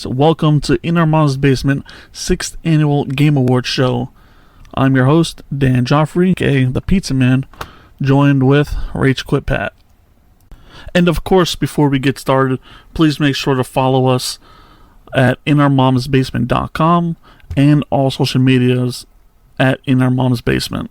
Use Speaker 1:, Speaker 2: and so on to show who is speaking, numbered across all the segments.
Speaker 1: Welcome to In Our Mom's Basement 6th Annual Game Awards Show. I'm your host, Dan Joffrey, aka the Pizza Man, joined with Rach Quitpat. And of course, before we get started, please make sure to follow us at InOurMomsBasement.com and all social medias at In Our Mom's Basement.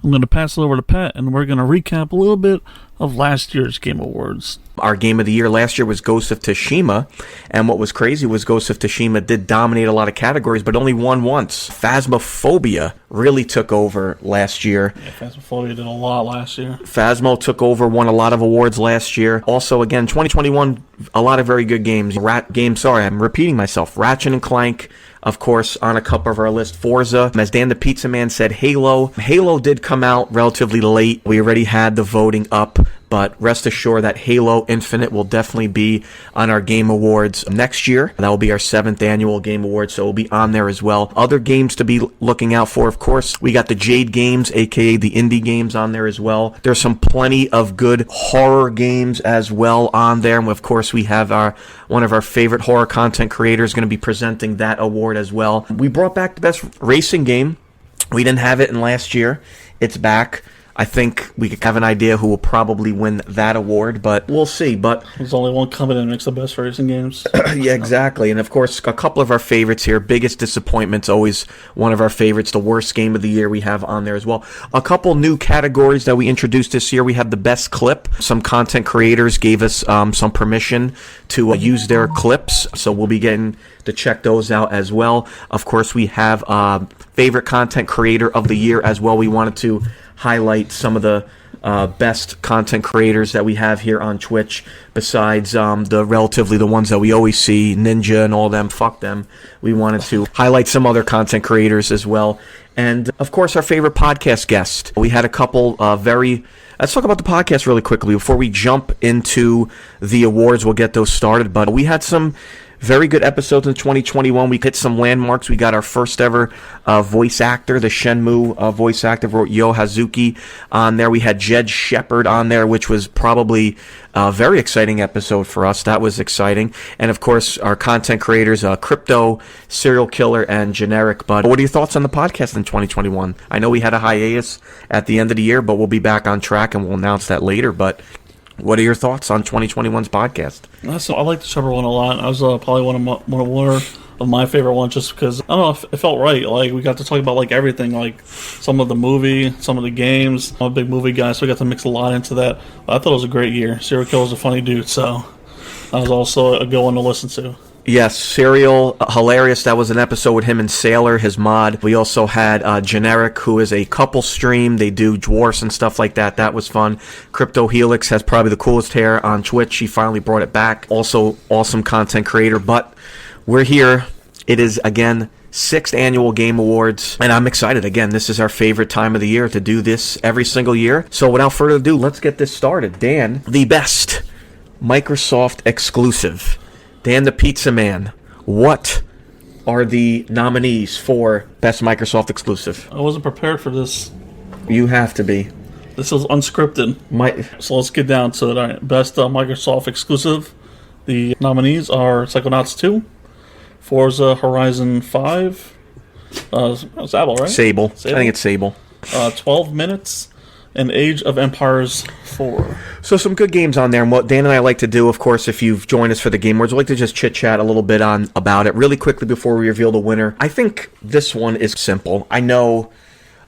Speaker 1: I'm going to pass it over to Pat, and we're going to recap a little bit of last year's Game Awards.
Speaker 2: Our game of the year last year was Ghost of Tsushima, and what was crazy was Ghost of Tsushima did dominate a lot of categories, but only won once. Phasmophobia really took over last year.
Speaker 1: Yeah, Phasmophobia did a lot last year.
Speaker 2: Phasmo took over, won a lot of awards last year. Also, again, 2021, a lot of very good games. I'm repeating myself. Ratchet and Clank, of course, on a couple of our list. Forza, as Dan the Pizza Man said, Halo. Halo did come out relatively late. We already had the voting up, but rest assured that Halo Infinite will definitely be on our Game Awards next year. That will be our 7th annual Game Awards, so it will be on there as well. Other games to be looking out for, of course, we got the Jade games, aka the indie games, on there as well. There's some plenty of good horror games as well on there, and of course we have one of our favorite horror content creators going to be presenting that award as well. We brought back the best racing game. We didn't have it in last year. It's back. I think we could have an idea who will probably win that award, but we'll see. But
Speaker 1: there's only one company that makes the best racing games.
Speaker 2: Yeah, exactly. And of course, a couple of our favorites here. Biggest Disappointment's always one of our favorites. The worst game of the year we have on there as well. A couple new categories that we introduced this year. We have the best clip. Some content creators gave us some permission to use their clips, so we'll be getting to check those out as well. Of course, we have favorite content creator of the year as well. We wanted to highlight some of the best content creators that we have here on Twitch, besides the ones that we always see, Ninja and all them, fuck them. We wanted to highlight some other content creators as well. And, of course, our favorite podcast guest. We had a couple Let's talk about the podcast really quickly. Before we jump into the awards, we'll get those started. But we had some very good episodes in 2021. We hit some landmarks. We got our first ever voice actor, the Shenmue voice actor, Yo Hazuki, on there. We had Jed Shepard on there, which was probably a very exciting episode for us. That was exciting. And, of course, our content creators, Crypto, Serial Killer, and Generic. But what are your thoughts on the podcast in 2021? I know we had a hiatus at the end of the year, but we'll be back on track, and we'll announce that later. But what are your thoughts on 2021's podcast?
Speaker 1: So I like the Shepard one a lot. I was probably one of my favorite ones, just because, I don't know, it felt right. Like, we got to talk about, like, everything, like, some of the movie, some of the games. I'm a big movie guy, so we got to mix a lot into that. But I thought it was a great year. Serial Killer was a funny dude, so that was also a good one to listen to.
Speaker 2: Yes, Serial, hilarious. That was an episode with him and Sailor, his mod. We also had Generic, who is a couple stream. They do dwarfs and stuff like that. That was fun. Crypto Helix has probably the coolest hair on Twitch. She finally brought it back. Also, awesome content creator. But we're here. It is, again, 6th Annual Game Awards, and I'm excited. Again, this is our favorite time of the year to do this every single year. So without further ado, let's get this started. Dan, the best Microsoft exclusive. Dan the Pizza Man, what are the nominees for Best Microsoft Exclusive?
Speaker 1: I wasn't prepared for this.
Speaker 2: You have to be.
Speaker 1: This is unscripted. So let's get down to it. All right. Best Microsoft Exclusive. The nominees are Psychonauts 2, Forza Horizon 5, Sable, right?
Speaker 2: Sable. I think it's Sable.
Speaker 1: 12 Minutes, and Age of Empires 4.
Speaker 2: So some good games on there, and what Dan and I like to do, of course, if you've joined us for the Game Awards, we like to just chit-chat a little bit about it really quickly before we reveal the winner. I think this one is simple. I know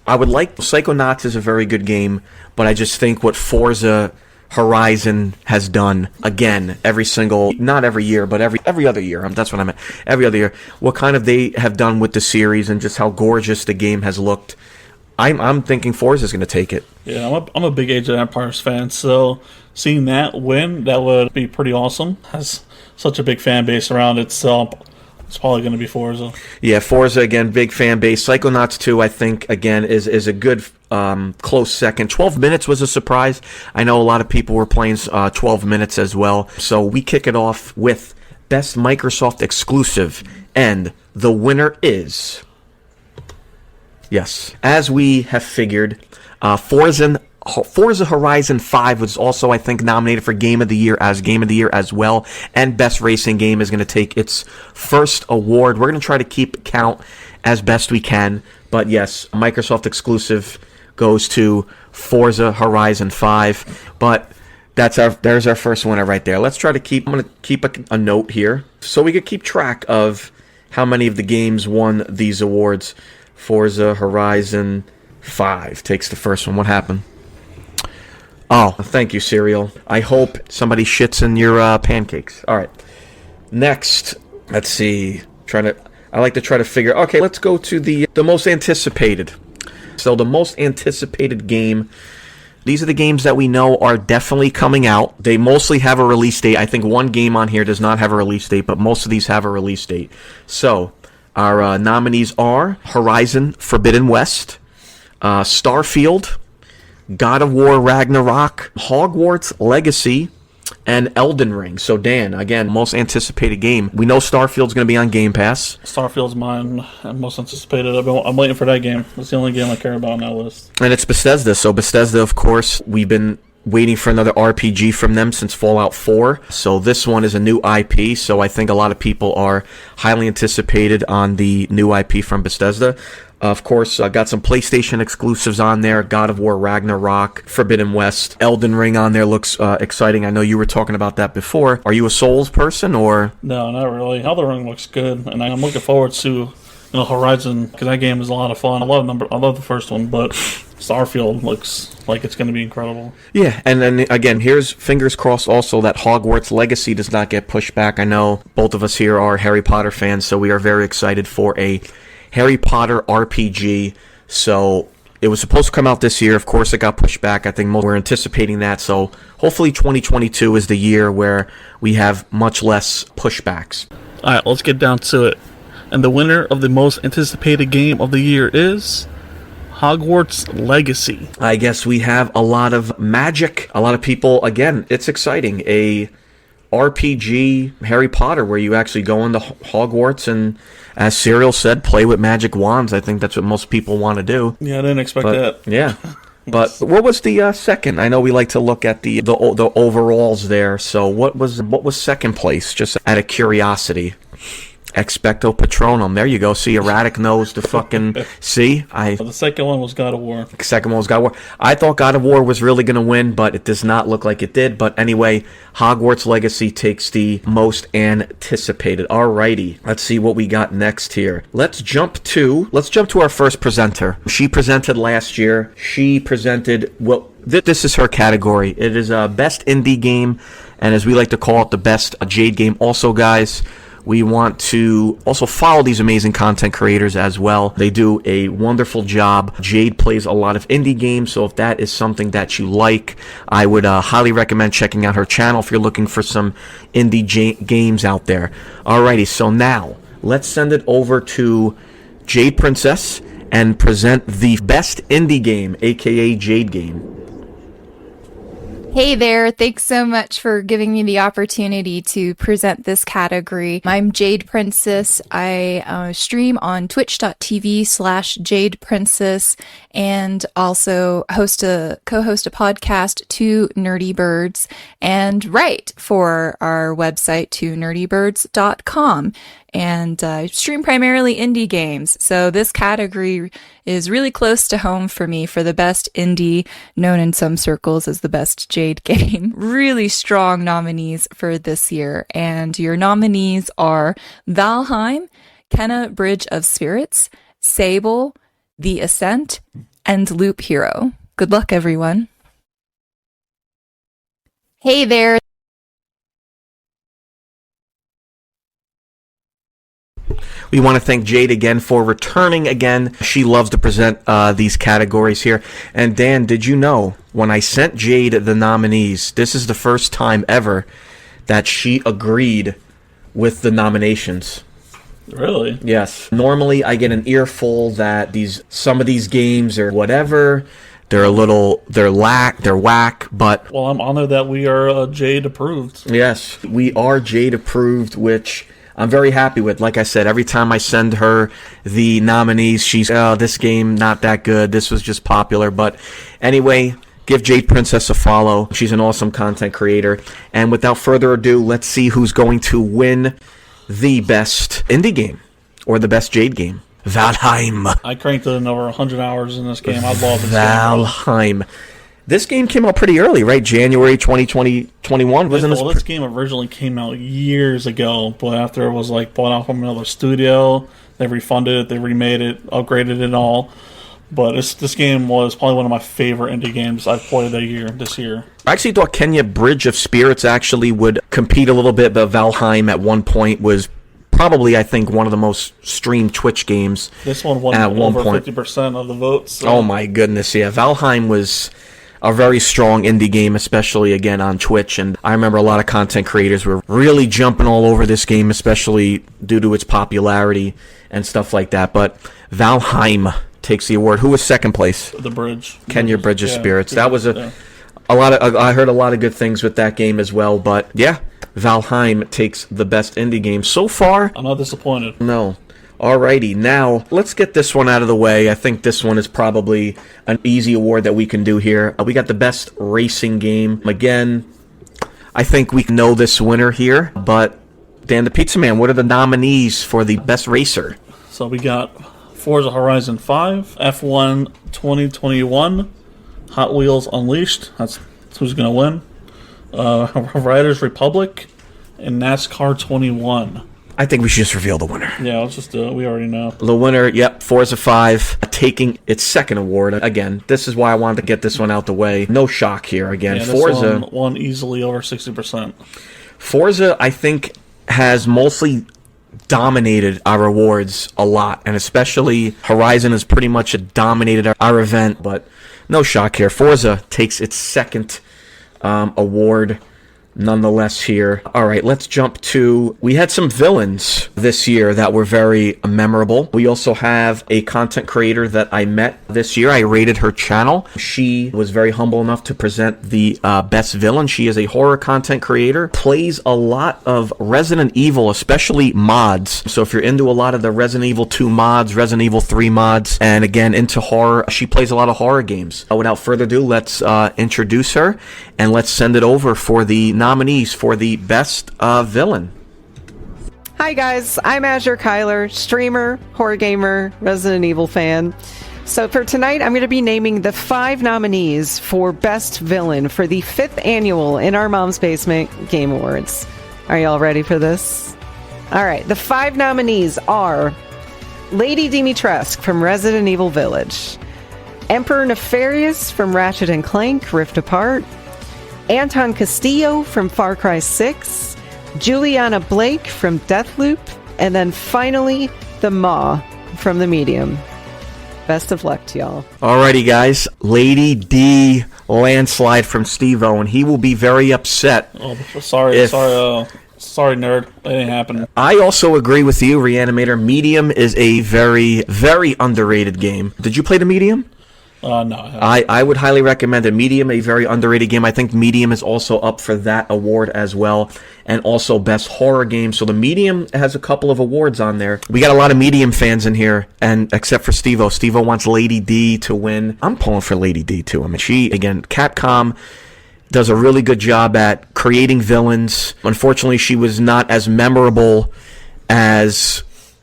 Speaker 2: I would like Psychonauts is a very good game, but I just think what Forza Horizon has done, again, not every year, but every other year, that's what I meant, every other year, what kind of they have done with the series and just how gorgeous the game has looked. I'm thinking Forza is going to take it.
Speaker 1: Yeah, I'm a big Age of Empires fan, so seeing that win, that would be pretty awesome. Has such a big fan base around it, so it's probably going to be Forza.
Speaker 2: Yeah, Forza, again, big fan base. Psychonauts 2, I think, again, is a good close second. 12 Minutes was a surprise. I know a lot of people were playing 12 Minutes as well. So we kick it off with Best Microsoft Exclusive, and the winner is... Yes, as we have figured, Forza Forza Horizon 5 was also, I think, nominated for Game of the Year as well. And Best Racing Game is going to take its first award. We're going to try to keep count as best we can. But yes, Microsoft exclusive goes to Forza Horizon 5. But there's our first winner right there. Let's try to I'm going to keep a note here so we could keep track of how many of the games won these awards. Forza Horizon 5 takes the first one. What happened? Oh, thank you, cereal. I hope somebody shits in your pancakes. All right. Next, let's see. I like to try to figure. Okay, let's go to the most anticipated. So the most anticipated game. These are the games that we know are definitely coming out. They mostly have a release date. I think one game on here does not have a release date, but most of these have a release date. So our nominees are Horizon Forbidden West, Starfield, God of War Ragnarok, Hogwarts Legacy, and Elden Ring. So Dan, again, most anticipated game. We know Starfield's going to be on Game Pass.
Speaker 1: Starfield's mine. I'm most anticipated. I'm waiting for that game. That's the only game I care about on that list.
Speaker 2: And it's Bethesda. So Bethesda, of course, we've been waiting for another RPG from them since Fallout 4. So this one is a new IP. So I think a lot of people are highly anticipated on the new IP from Bethesda. Of course, got some PlayStation exclusives on there. God of War Ragnarok, Forbidden West, Elden Ring on there looks exciting. I know you were talking about that before. Are you a Souls person or?
Speaker 1: No, not really. Elden Ring looks good, and I'm looking forward to Horizon, because that game is a lot of fun. I love the first one, but Starfield looks like it's going to be incredible.
Speaker 2: Yeah, and then again, here's fingers crossed also that Hogwarts Legacy does not get pushed back. I know both of us here are Harry Potter fans, so we are very excited for a Harry Potter RPG. So it was supposed to come out this year. Of course, it got pushed back. I think we're anticipating that. So hopefully 2022 is the year where we have much less pushbacks.
Speaker 1: All right, let's get down to it. And the winner of the most anticipated game of the year is Hogwarts Legacy.
Speaker 2: I guess we have a lot of magic. A lot of people, again, it's exciting. A RPG Harry Potter where you actually go into Hogwarts and, as Serial said, play with magic wands. I think that's what most people want to do.
Speaker 1: Yeah, I didn't expect that.
Speaker 2: Yeah. But what was the second? I know we like to look at the overalls there. So what was second place? Just out of curiosity. Expecto Patronum. There you go. See, Erratic knows the fucking... See?
Speaker 1: The second one was God of War.
Speaker 2: Second one was God of War. I thought God of War was really going to win, but it does not look like it did. But anyway, Hogwarts Legacy takes the most anticipated. Alrighty. Let's see what we got next here. Let's jump to our first presenter. She presented last year. She presented... Well, this is her category. It is a best indie game, and as we like to call it, the best Jade game. Also, guys... We want to also follow these amazing content creators as well. They do a wonderful job. Jade plays a lot of indie games, so if that is something that you like, I would highly recommend checking out her channel if you're looking for some indie games out there. Alrighty, so now let's send it over to Jade Princess and present the best indie game, aka Jade game.
Speaker 3: Hey there, thanks so much for giving me the opportunity to present this category. I'm Jade Princess. I stream on twitch.tv/Jade Princess and also co-host a podcast, Two Nerdy Birds, and write for our website, twonerdybirds.com. And stream primarily indie games. So this category is really close to home for me for the best indie, known in some circles as the best Jade game. Really strong nominees for this year. And your nominees are Valheim, Kenna Bridge of Spirits, Sable, The Ascent, and Loop Hero. Good luck, everyone. Hey there.
Speaker 2: We want to thank Jade again for returning again. She loves to present these categories here. And Dan, did you know, when I sent Jade the nominees, this is the first time ever that she agreed with the nominations.
Speaker 1: Really?
Speaker 2: Yes. Normally, I get an earful that some of these games are whatever. They're whack, but...
Speaker 1: Well, I'm honored that we are Jade approved.
Speaker 2: Yes, we are Jade approved, which... I'm very happy with. Like I said, every time I send her the nominees, she's, this game, not that good. This was just popular. But anyway, Give Jade Princess a follow. She's an awesome content creator. And without further ado, let's see who's going to win the best indie game or the best Jade game. Valheim.
Speaker 1: I cranked in over 100 hours in this game. I love this
Speaker 2: Valheim. This game came out pretty early, right? January 2021.
Speaker 1: This game originally came out years ago, but after it was like bought out from another studio, they refunded it, they remade it, upgraded it all. But this game was probably one of my favorite indie games I've played this year.
Speaker 2: I actually thought Kenya Bridge of Spirits actually would compete a little bit, but Valheim at one point was probably, I think, one of the most streamed Twitch games.
Speaker 1: This one won over 50% of the votes. So.
Speaker 2: Oh my goodness, yeah. Valheim was a very strong indie game, especially, again, on Twitch. And I remember a lot of content creators were really jumping all over this game, especially due to its popularity and stuff like that. But Valheim takes the award. Who was second place?
Speaker 1: The Bridge.
Speaker 2: Kenya Bridge of Spirits. That was a lot of. I heard a lot of good things with that game as well. But yeah, Valheim takes the best indie game so far.
Speaker 1: I'm not disappointed.
Speaker 2: No. Alrighty, now let's get this one out of the way. I think this one is probably an easy award that we can do here. We got the best racing game. Again, I think we know this winner here. But Dan the Pizza Man, what are the nominees for the best racer?
Speaker 1: So we got Forza Horizon 5, F1 2021, Hot Wheels Unleashed, that's who's going to win, Riders Republic, and NASCAR 21.
Speaker 2: I think we should just reveal the winner.
Speaker 1: Yeah, let's just do it. We already know.
Speaker 2: The winner, yep, Forza 5, taking its second award. Again, this is why I wanted to get this one out the way. No shock here. Again,
Speaker 1: yeah,
Speaker 2: Forza
Speaker 1: one won easily over 60%.
Speaker 2: Forza, I think, has mostly dominated our awards a lot, and especially Horizon has pretty much dominated our event, but no shock here. Forza takes its second award nonetheless here. All right, let's jump to... We had some villains this year that were very memorable. We also have a content creator that I met this year. I rated her channel. She was very humble enough to present the best villain. She is a horror content creator, plays a lot of Resident Evil, especially mods. So if you're into a lot of the Resident Evil 2 mods, Resident Evil 3 mods, and again, into horror, she plays a lot of horror games. Without further ado, let's introduce her, and let's send it over for the nominees for the best villain.
Speaker 4: Hi guys, I'm Azure Kyler, streamer, horror gamer, Resident Evil fan. So for tonight, I'm going to be naming the 5 nominees for best villain for the 5th annual In Our Mom's Basement Game Awards. Are y'all ready for this? All right, the 5 nominees are Lady Dimitrescu from Resident Evil Village, Emperor Nefarious from Ratchet and Clank Rift Apart, Anton Castillo from Far Cry 6, Juliana Blake from Deathloop, and then finally, the Maw from The Medium. Best of luck to y'all.
Speaker 2: Alrighty, guys. Lady D landslide from Steve-O, and he will be very upset.
Speaker 1: Oh, sorry, nerd. It ain't happening.
Speaker 2: I also agree with you, Reanimator. Medium is a very, very underrated game. Did you play the Medium?
Speaker 1: No, I haven't.
Speaker 2: I would highly recommend it. Medium, a very underrated game. I think Medium is also up for that award as well, and also Best Horror Game. So the Medium has a couple of awards on there. We got a lot of Medium fans in here, and except for Steve-O. Steve-O wants Lady D to win. I'm pulling for Lady D too. I mean, Capcom does a really good job at creating villains. Unfortunately, she was not as memorable as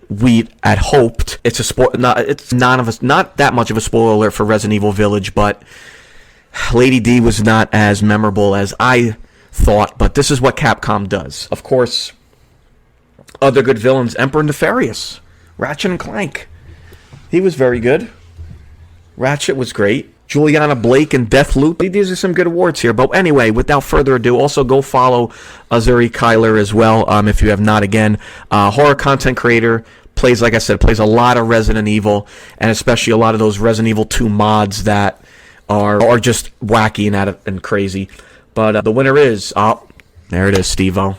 Speaker 2: we had hoped. It's not that much of a spoiler alert for Resident Evil Village, but Lady D was not as memorable as I thought, but this is what Capcom does. Of course, other good villains, Emperor Nefarious, Ratchet and Clank. He was very good. Ratchet was great. Juliana Blake and Deathloop. These are some good awards here. But anyway, without further ado, also go follow Azuri Kyler as well, if you have not. Again, horror content creator, plays, like I said, plays a lot of Resident Evil, and especially a lot of those Resident Evil 2 mods that are just wacky and crazy. But the winner is, there it is, Steve-O.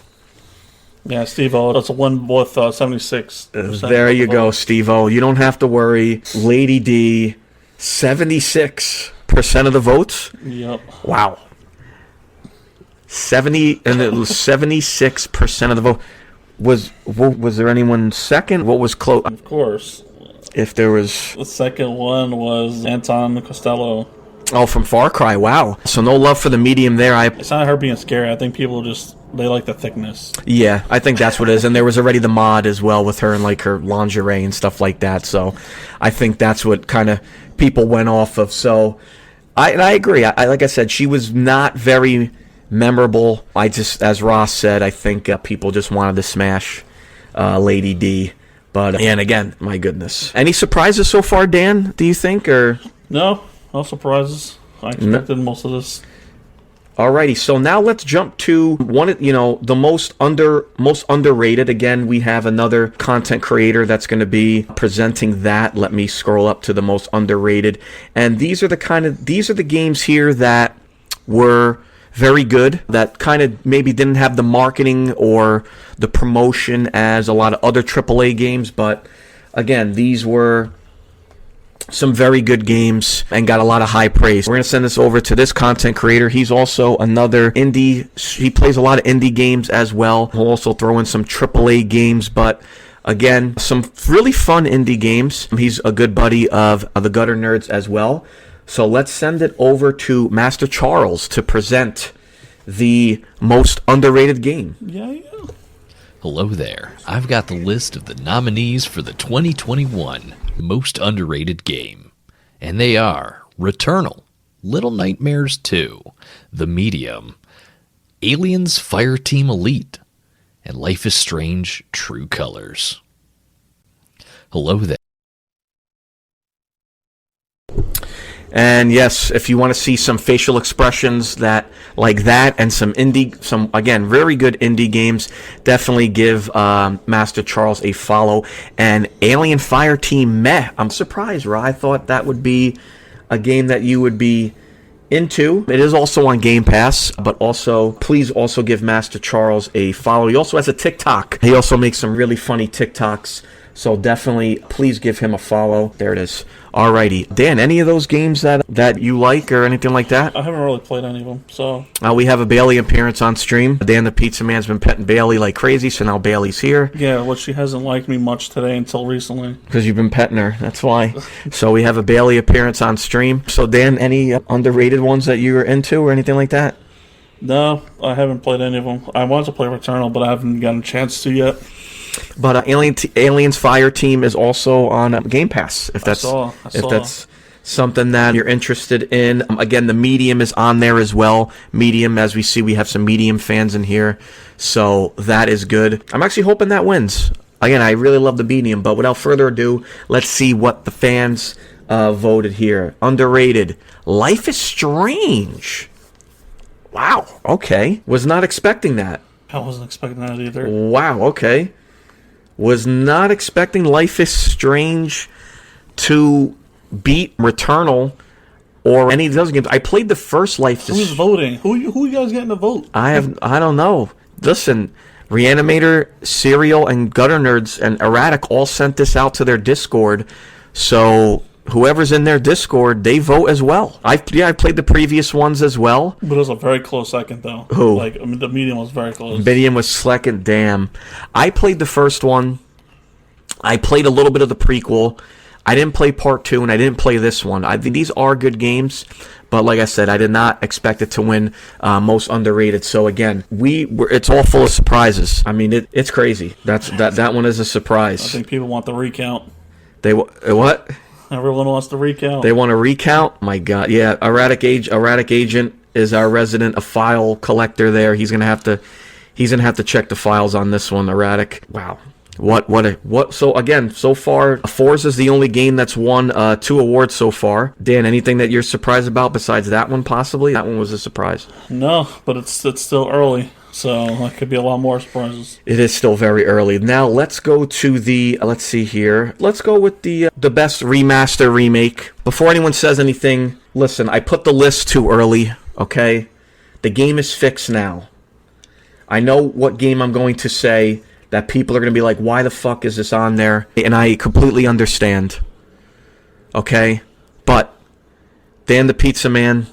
Speaker 1: Yeah, Steve-O. That's a win with 76%.
Speaker 2: There you go, Steve-O. You don't have to worry. Lady D, 76% of the votes.
Speaker 1: Yep.
Speaker 2: Wow. 76% of the vote. Was there anyone second? What was close?
Speaker 1: Of course.
Speaker 2: If there was...
Speaker 1: The second one was Anton Costello.
Speaker 2: Oh, from Far Cry. Wow. So no love for the medium there.
Speaker 1: It's not her being scary. I think people they like the thickness.
Speaker 2: Yeah, I think that's what it is. And there was already the mod as well with her and like her lingerie and stuff like that. So I think that's what kind of people went off of. So I agree. Like I said, she was not very memorable. I just, as Ross said, I think people just wanted to smash Lady D. But, and again, my goodness. Any surprises so far, Dan, do you think? Or
Speaker 1: no surprises. I expected most of this.
Speaker 2: Alrighty, so now let's jump to the most underrated. Again, we have another content creator that's going to be presenting that. Let me scroll up to the most underrated. And these are the games here that were very good, that kind of maybe didn't have the marketing or the promotion as a lot of other AAA games, but again, these were some very good games and got a lot of high praise. We're going to send this over to this content creator. He's also another indie. He plays a lot of indie games as well. He'll also throw in some AAA games, but again, some really fun indie games. He's a good buddy of the Gutter Nerds as well. So let's send it over to Master Charles to present the most underrated game.
Speaker 1: Yeah.
Speaker 5: Hello there. I've got the list of the nominees for the 2021 Most Underrated Game. And they are Returnal, Little Nightmares 2, The Medium, Aliens Fireteam Elite, and Life is Strange True Colors. Hello there.
Speaker 2: And yes, if you want to see some facial expressions like that and some again, very good indie games, definitely give Master Charles a follow. And Alien Fireteam Meh, I'm surprised, Ra. I thought that would be a game that you would be into. It is also on Game Pass, but also please also give Master Charles a follow. He also has a TikTok. He also makes some really funny TikToks. So definitely, please give him a follow. There it is. Alrighty. Dan, any of those games that you like or anything like that?
Speaker 1: I haven't really played any of them, so...
Speaker 2: We have a Bailey appearance on stream. Dan the Pizza Man's been petting Bailey like crazy, so now Bailey's here.
Speaker 1: Yeah, well, she hasn't liked me much today until recently.
Speaker 2: Because you've been petting her, that's why. So we have a Bailey appearance on stream. So Dan, any underrated ones that you're into or anything like that?
Speaker 1: No, I haven't played any of them. I wanted to play Returnal, but I haven't gotten a chance to yet.
Speaker 2: But Aliens Fireteam is also on Game Pass. If that's something that you're interested in. Again, the Medium is on there as well. Medium, as we see, we have some Medium fans in here, so that is good. I'm actually hoping that wins. Again, I really love the Medium, but without further ado, let's see what the fans voted here. Underrated. Life is Strange. Wow. Okay. Was not expecting that.
Speaker 1: I wasn't expecting that either.
Speaker 2: Wow. Okay. Was not expecting Life is Strange to beat Returnal or any of those games. I played the first Life is...
Speaker 1: Who's voting? Who you guys getting to vote?
Speaker 2: I don't know. Listen, Reanimator, Serial, and Gutter Nerds and Erratic all sent this out to their Discord. So whoever's in their Discord, they vote as well. I played the previous ones as well.
Speaker 1: But it was a very close second, though.
Speaker 2: Who?
Speaker 1: The Medium was very close.
Speaker 2: Medium was second, damn. I played the first one. I played a little bit of the prequel. I didn't play part 2, and I didn't play this one. These are good games, but like I said, I did not expect it to win most underrated. So again, it's all full of surprises. I mean, it's crazy. That one is a surprise.
Speaker 1: I think people want the recount.
Speaker 2: What?
Speaker 1: Everyone wants to recount.
Speaker 2: They want to recount? My God. Yeah, Erratic Agent is our resident file collector there. He's gonna have to check the files on this one, Erratic. Wow. What? So again, so far, Forza's the only game that's won 2 awards so far. Dan, anything that you're surprised about besides that one? Possibly that one was a surprise.
Speaker 1: No, but it's still early, so it could be a lot more surprises.
Speaker 2: It is still very early. Now let's go to let's see here. Let's go with the best remaster remake. Before anyone says anything, listen, I put the list too early. Okay, the game is fixed now. I know what game I'm going to say. That people are going to be like, why the fuck is this on there? And I completely understand. Okay? But, Dan the Pizza Man,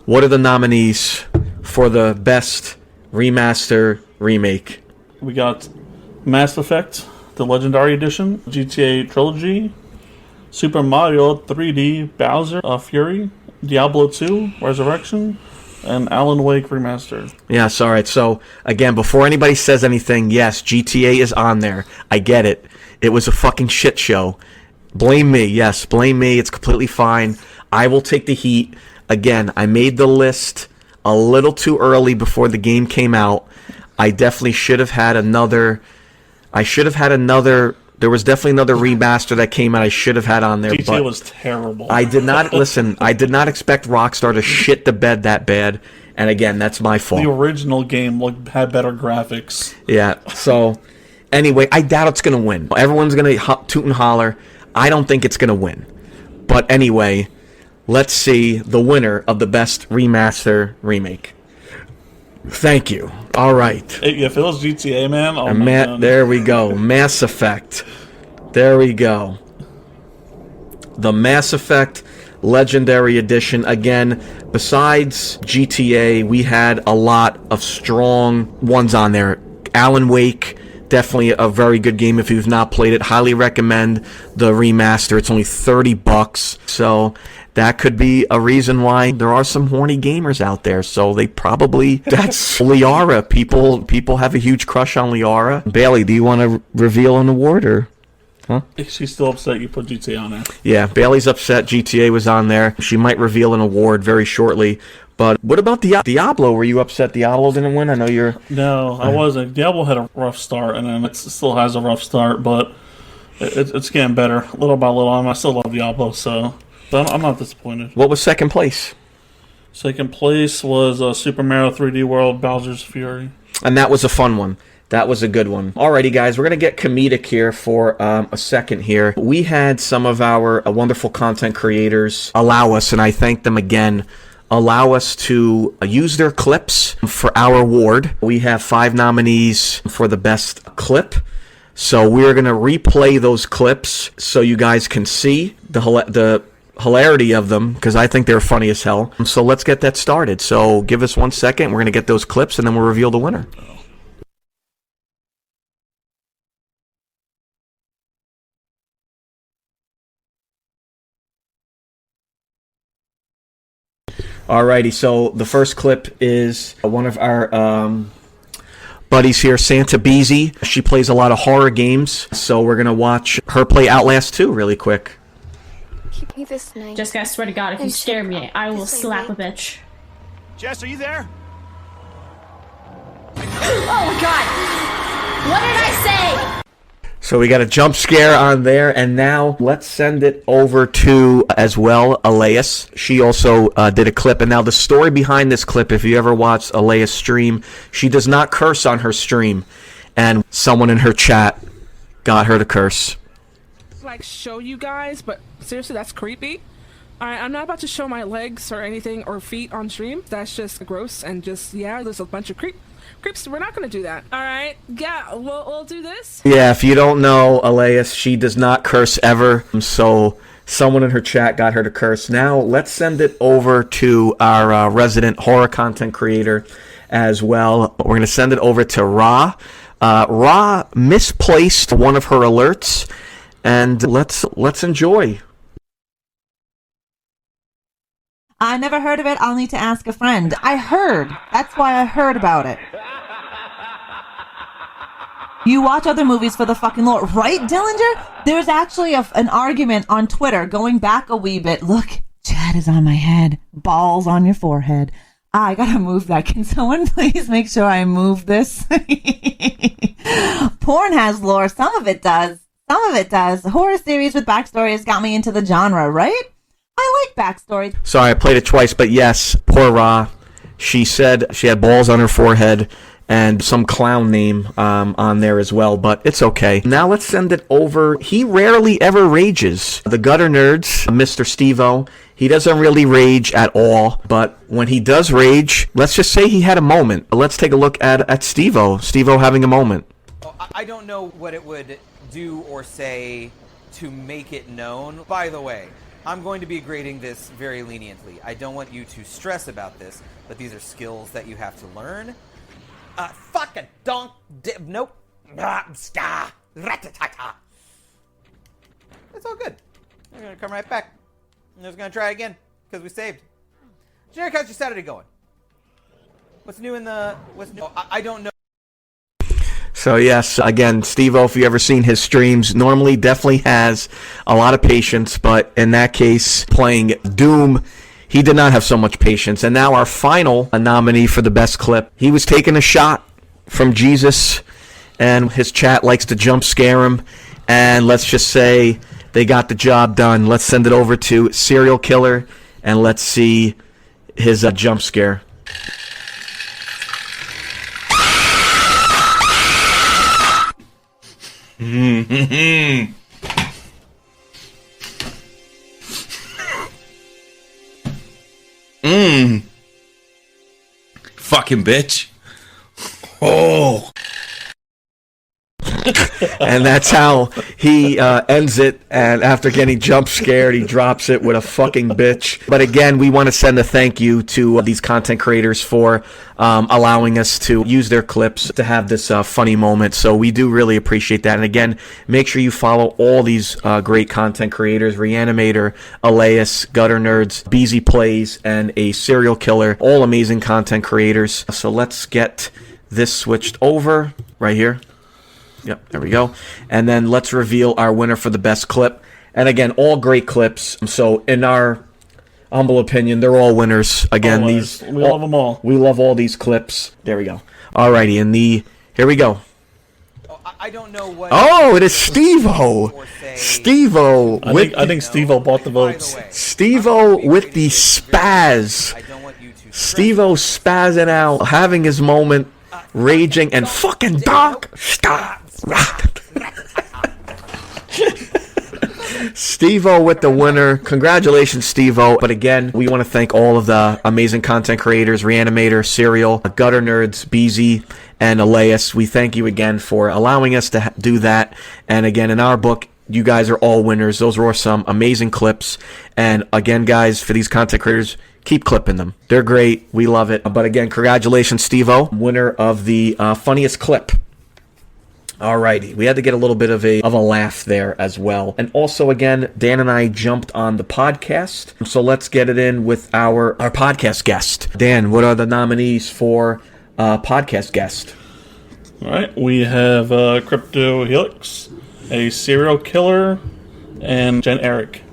Speaker 2: what are the nominees for the best remaster remake?
Speaker 1: We got Mass Effect, the Legendary Edition, GTA Trilogy, Super Mario 3D Bowser Fury, Diablo 2 Resurrection, and Alan Wake Remastered.
Speaker 2: Yes, all right. So, again, before anybody says anything, yes, GTA is on there. I get it. It was a fucking shit show. Blame me. Yes, blame me. It's completely fine. I will take the heat. Again, I made the list a little too early before the game came out. I definitely should have had another... There was definitely another remaster that came out I should have had on there.
Speaker 1: GTA
Speaker 2: but
Speaker 1: was terrible.
Speaker 2: I did not... Listen, I did not expect Rockstar to shit the bed that bad. And again, that's my fault.
Speaker 1: The original game had better graphics.
Speaker 2: Yeah, so... Anyway, I doubt it's going to win. Everyone's going to toot and holler. I don't think it's going to win. But anyway, let's see the winner of the best remaster remake. Thank you. All right.
Speaker 1: If it was GTA, man, oh my God.
Speaker 2: There we go. Mass Effect. There we go. The Mass Effect Legendary Edition. Again, besides GTA, we had a lot of strong ones on there. Alan Wake, definitely a very good game if you've not played it. Highly recommend the remaster. It's only $30, so that could be a reason why there are some horny gamers out there. So they probably... That's Liara. People have a huge crush on Liara. Bailey, do you want to reveal an award, or... Huh?
Speaker 1: She's still upset you put GTA on there.
Speaker 2: Yeah, Bailey's upset GTA was on there. She might reveal an award very shortly. But what about Diablo? Were you upset Diablo didn't win? I know you're...
Speaker 1: No, I wasn't. Diablo had a rough start, and then it still has a rough start, but it's getting better little by little. I still love Diablo, so I'm not disappointed.
Speaker 2: What was second place?
Speaker 1: Second place was Super Mario 3D World Bowser's Fury.
Speaker 2: And that was a fun one. That was a good one. Alrighty, guys, we're going to get comedic here for a second here. We had some of our wonderful content creators allow us, and I thank them again, allow us to use their clips for our award. We have 5 nominees for the best clip. So we're going to replay those clips so you guys can see the hilarity of them, because I think they're funny as hell. So let's get that started. So give us 1 second. We're going to get those clips, and then we'll reveal the winner. Alrighty, so the first clip is one of our buddies here, Santa Beezy. She plays a lot of horror games, so we're going to watch her play Outlast 2 really quick.
Speaker 6: Keep me this night.
Speaker 7: Jessica, I swear to God, if you scare me, I will slap a bitch.
Speaker 8: Jess, are you there?
Speaker 7: Oh, God! What did I say?
Speaker 2: So we got a jump scare on there, and now let's send it over to, as well, Elias. She also did a clip, and now the story behind this clip, if you ever watched Elias stream, she does not curse on her stream, and someone in her chat got her to curse.
Speaker 9: Like, show you guys, but seriously, that's creepy. Alright, I'm not about to show my legs or anything, or feet on stream. That's just gross, and just, yeah, there's a bunch of creeps. We're not gonna do that. Alright, yeah, we'll do this.
Speaker 2: Yeah, if you don't know Elias, she does not curse ever, so someone in her chat got her to curse. Now, let's send it over to our resident horror content creator as well. We're going to send it over to Ra. Ra misplaced one of her alerts, and let's enjoy.
Speaker 10: I never heard of it. I'll need to ask a friend. I heard. That's why I heard about it. You watch other movies for the fucking lore, right, Dillinger? There's actually an argument on Twitter going back a wee bit. Look, Chad is on my head. Balls on your forehead. I gotta move that. Can someone please make sure I move this? Porn has lore. Some of it does. Some of it does. Horror series with backstories got me into the genre, right? I like backstory.
Speaker 2: Sorry, I played it twice, but yes, poor Ra. She said she had balls on her forehead and some clown name on there as well, but it's okay. Now let's send it over. He rarely ever rages. The Gutter Nerds, Mr. Steve-O, he doesn't really rage at all, but when he does rage, let's just say he had a moment. Let's take a look at Steve-O. Steve-O having a moment.
Speaker 11: I don't know what it would do or say to make it known. By the way, I'm going to be grading this very leniently. I don't want you to stress about this, but these are skills that you have to learn. Fucking donk. Nope. It's all good. I'm going to come right back. I'm just going to try again, because we saved. Generic, how's your Saturday going? What's new in the... What's new? I don't know.
Speaker 2: So yes, again, Steve-O, if you ever seen his streams, normally definitely has a lot of patience, but in that case, playing Doom, he did not have so much patience. And now our final nominee for the best clip, he was taking a shot from Jesus, and his chat likes to jump scare him, and let's just say they got the job done. Let's send it over to Serial Killer, and let's see his jump scare.
Speaker 12: Fucking bitch. Oh.
Speaker 2: And that's how he ends it. And after getting jump scared, he drops it with a fucking bitch. But again, we want to send a thank you to these content creators for allowing us to use their clips to have this funny moment. So we do really appreciate that. And again, make sure you follow all these great content creators: Reanimator, Elias, Gutter Nerds, Beezy Plays, and a Serial Killer. All amazing content creators. So let's get this switched over right here. Yep, there we go. And then let's reveal our winner for the best clip. And again, all great clips. So in our humble opinion, they're all winners. Again,
Speaker 1: we love them all.
Speaker 2: We love all these clips. There we go. Alrighty, here we go.
Speaker 11: I don't know what...
Speaker 2: Oh, it is Steve-O. Steve-O.
Speaker 1: I think Steve-O bought the votes.
Speaker 2: Steve-O with the spaz. Steve-O spazzing out, having his moment, raging, and fucking Doc, stop. Steve-O with the winner. Congratulations, Steve-O. But again, we want to thank all of the amazing content creators: Reanimator, Serial, Gutter Nerds, Beezy, and Elias. We thank you again for allowing us to do that. And again, in our book, you guys are all winners. Those were some amazing clips. And again, guys, for these content creators, keep clipping them. They're great. We love it. But again, congratulations, Steve-O, winner of the funniest clip. Alrighty, we had to get a little bit of a laugh there as well. And also, again, Dan and I jumped on the podcast, so let's get it in with our podcast guest. Dan, what are the nominees for podcast guest?
Speaker 1: All right, we have Crypto Helix, a Serial Killer, and Jen Eric.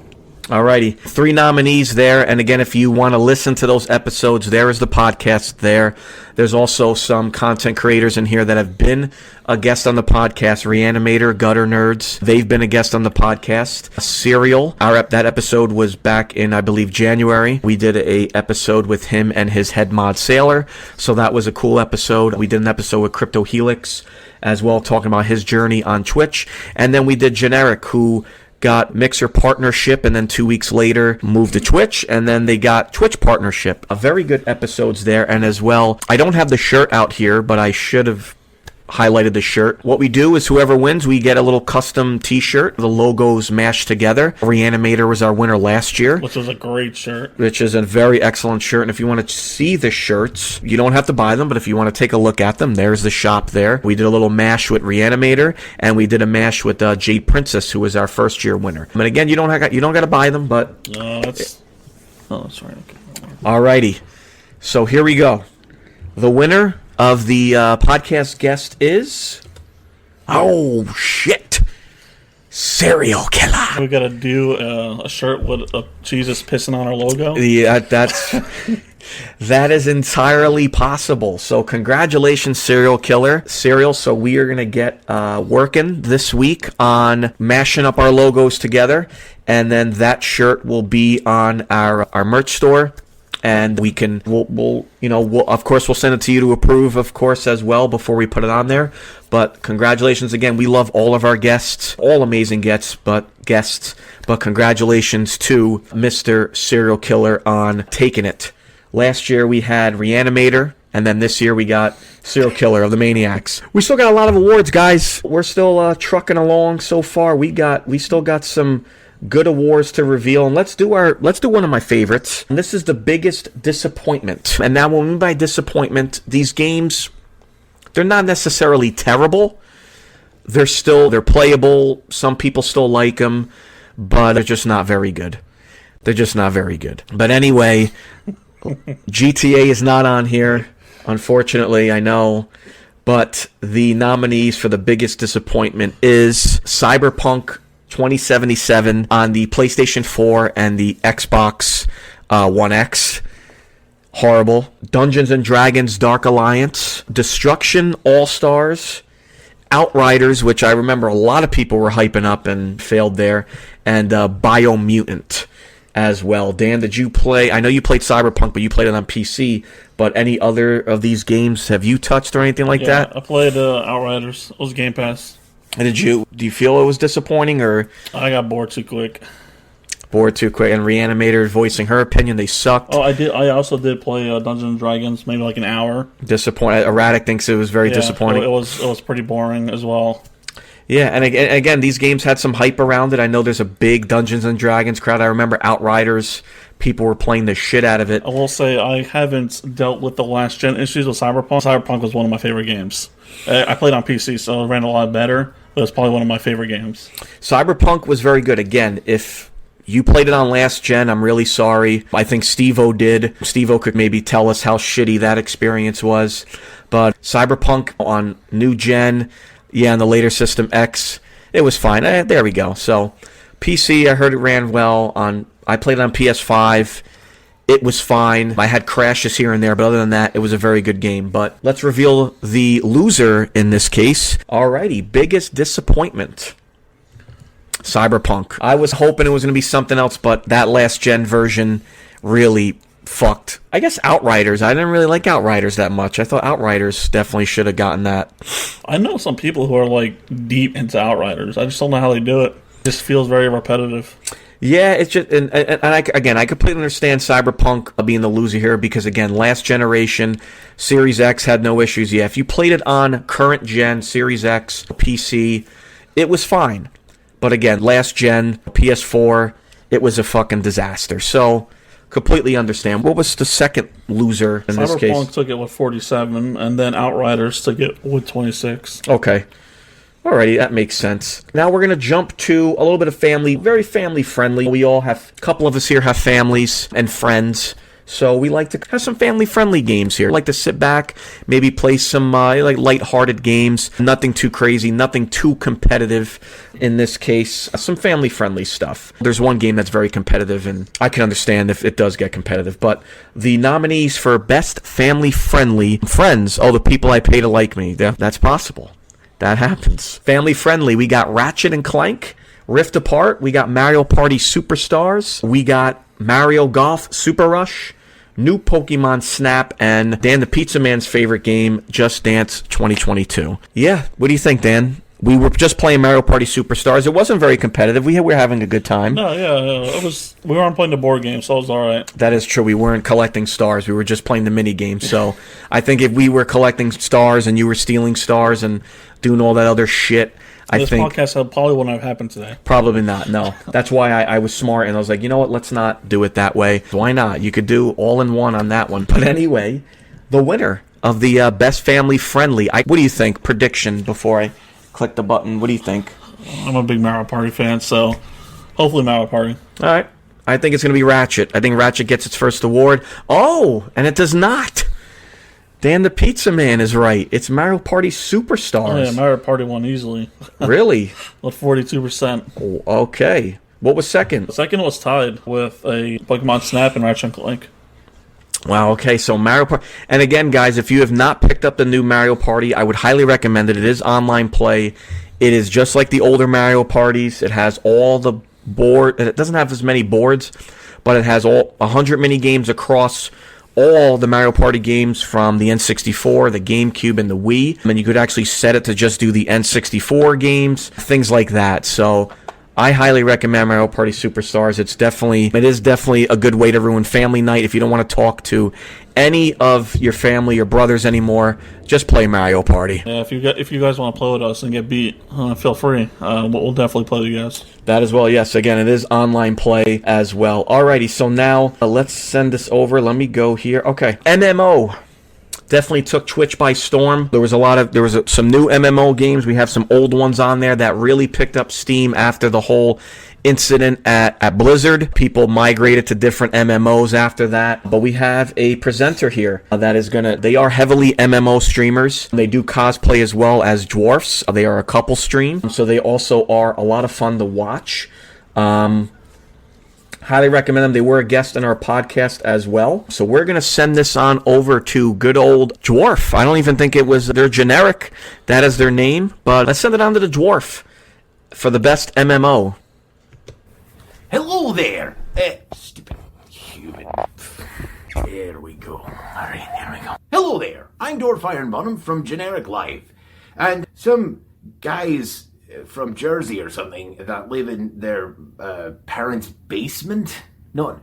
Speaker 2: Alrighty, 3 nominees there, and again, if you want to listen to those episodes, there is the podcast there. There's also some content creators in here that have been a guest on the podcast: Reanimator, Gutter Nerds. They've been a guest on the podcast. Serial, that episode was back in, I believe, January. We did a episode with him and his head mod Sailor, so that was a cool episode. We did an episode with Crypto Helix as well, talking about his journey on Twitch. And then we did Generic, who got Mixer partnership, and then 2 weeks later moved to Twitch, and then they got Twitch partnership. A very good episodes there. And as well, I don't have the shirt out here, but I should have highlighted the shirt. What we do is whoever wins, we get a little custom t-shirt. The logos mashed together. Reanimator was our winner last year,
Speaker 1: which was a great shirt.
Speaker 2: Which is a very excellent shirt. And if you want to see the shirts, you don't have to buy them, but if you want to take a look at them, there's the shop there. We did a little mash with Reanimator, and we did a mash with Jade Princess, who was our first year winner. And again, you don't got to buy them, but
Speaker 1: that's right. Okay.
Speaker 2: Alrighty, so here we go. The winner of the podcast guest is... Oh, shit. Serial Killer.
Speaker 1: We got to do a shirt with a Jesus pissing on our logo.
Speaker 2: Yeah, that is entirely possible. So congratulations, Serial Killer. Serial, so we are going to get working this week on mashing up our logos together, and then that shirt will be on our merch store. And we'll of course, we'll send it to you to approve, of course, as well, before we put it on there. But congratulations again. We love all of our guests, all amazing guests, but congratulations to Mr. Serial Killer on taking it. Last year we had Reanimator, and then this year we got Serial Killer of the Maniacs. We still got a lot of awards, guys. We're still trucking along so far. We still got some good awards to reveal, and let's do one of my favorites. And this is the biggest disappointment. And now, what I mean by disappointment, these games, they're not necessarily terrible. They're playable. Some people still like them, but they're just not very good. But anyway, GTA is not on here, unfortunately, I know. But the nominees for the biggest disappointment is Cyberpunk 2077 on the PlayStation 4 and the Xbox One X. Horrible. Dungeons and Dragons Dark Alliance. Destruction All-Stars. Outriders, which I remember a lot of people were hyping up and failed there. And Biomutant as well. Dan, did you play? I know you played Cyberpunk, but you played it on PC. But any other of these games have you touched or anything like that?
Speaker 1: I played Outriders. It was Game Pass.
Speaker 2: And do you feel it was disappointing, or
Speaker 1: I got bored too quick?
Speaker 2: Bored too quick, and Reanimator voicing her opinion, they sucked.
Speaker 1: Oh, I did. I also did play Dungeons and Dragons, maybe like an hour.
Speaker 2: Disappointed. Erratic thinks it was very disappointing.
Speaker 1: It was pretty boring as well.
Speaker 2: Yeah, and again, these games had some hype around it. I know there's a big Dungeons and Dragons crowd. I remember Outriders. People were playing the shit out of it.
Speaker 1: I will say I haven't dealt with the last gen issues with Cyberpunk. Cyberpunk was one of my favorite games. I played on PC, so it ran a lot better. But it was probably one of my favorite games.
Speaker 2: Cyberpunk was very good. Again, if you played it on last gen, I'm really sorry. I think Steve-O did. Steve-O could maybe tell us how shitty that experience was. But Cyberpunk on new gen, yeah, on the later System X, it was fine. There we go. So PC, I heard it ran well. I played it on PS5. It was fine. I had crashes here and there, but other than that, it was a very good game. But let's reveal the loser in this case. Alrighty, biggest disappointment. Cyberpunk. I was hoping it was going to be something else, but that last gen version really fucked. I guess Outriders. I didn't really like Outriders that much. I thought Outriders definitely should have gotten that.
Speaker 1: I know some people who are like deep into Outriders. I just don't know how they do it. It just feels very repetitive.
Speaker 2: Yeah, it's just, and I completely understand Cyberpunk being the loser here because, again, last generation, Series X had no issues. Yeah, if you played it on current gen, Series X, PC, it was fine. But again, last gen, PS4, it was a fucking disaster. So, completely understand. What was the second loser in this case?
Speaker 1: Cyberpunk took it with 47, and then Outriders took it with 26.
Speaker 2: Okay. Alrighty, that makes sense. Now we're going to jump to a little bit of family, very family friendly. We all have, a couple of us here have families and friends, so we like to have some family friendly games here. We like to sit back, maybe play some like lighthearted games, nothing too crazy, nothing too competitive in this case, some family friendly stuff. There's one game that's very competitive, and I can understand if it does get competitive, but the nominees for best family friendly friends, the people I pay to like me, that's possible. That happens. Family friendly, we got Ratchet and Clank, Rift Apart, we got Mario Party Superstars, we got Mario Golf Super Rush, new Pokemon Snap, and Dan the Pizza Man's favorite game, Just Dance 2022. Yeah, what do you think, Dan? We were just playing Mario Party Superstars. It wasn't very competitive. We were having a good time.
Speaker 1: No, yeah, it was. We weren't playing the board game, so it was all right.
Speaker 2: That is true. We weren't collecting stars. We were just playing the mini game. So I think if we were collecting stars and you were stealing stars and doing all that other shit,
Speaker 1: this podcast probably wouldn't have happened today.
Speaker 2: Probably not, no. That's why I was smart, and I was like, you know what, let's not do it that way. Why not? You could do all-in-one on that one. But anyway, the winner of the best family-friendly, what do you think? Prediction before I click the button. What do you think?
Speaker 1: I'm a big Mario Party fan, so hopefully Mario Party.
Speaker 2: All right. I think it's going to be Ratchet. I think Ratchet gets its first award. Oh, and it does not. Dan the Pizza Man is right. It's Mario Party Superstars.
Speaker 1: Oh, yeah, Mario Party won easily.
Speaker 2: Really?
Speaker 1: With 42%.
Speaker 2: Oh, okay. What was second?
Speaker 1: The second was tied with a Pokemon Snap and Ratchet and Clank.
Speaker 2: Wow, okay, so Mario Party. And again, guys, if you have not picked up the new Mario Party, I would highly recommend it. It is online play. It is just like the older Mario Parties. It has all the board. It doesn't have as many boards, but it has all 100 mini games across all the Mario Party games from the N64, the GameCube, and the Wii. And you could actually set it to just do the N64 games, things like that. So I highly recommend Mario Party Superstars. It is definitely a good way to ruin family night. If you don't want to talk to any of your family or brothers anymore, just play Mario Party.
Speaker 1: Yeah, if you guys want to play with us and get beat, feel free. We'll definitely play with you guys.
Speaker 2: That as well, yes. Again, it is online play as well. Alrighty, so now let's send this over. Let me go here. Okay, MMO. Definitely took Twitch by storm. There was some new MMO games. We have some old ones on there that really picked up steam after the whole incident at Blizzard. People migrated to different MMOs after that. But we have a presenter here that is they are heavily MMO streamers. They do cosplay as well as dwarfs. They are a couple stream, so they also are a lot of fun to watch. Highly recommend them. They were a guest on our podcast as well. So we're going to send this on over to good old Dwarf. I don't even think it was their generic. That is their name. But let's send it on to the Dwarf for the best MMO.
Speaker 13: Hello there. Stupid human. There we go. All right, there we go. Hello there. I'm Dwarf Ironbottom from Generic Life. And some guys from Jersey or something that live in their parents' basement. Not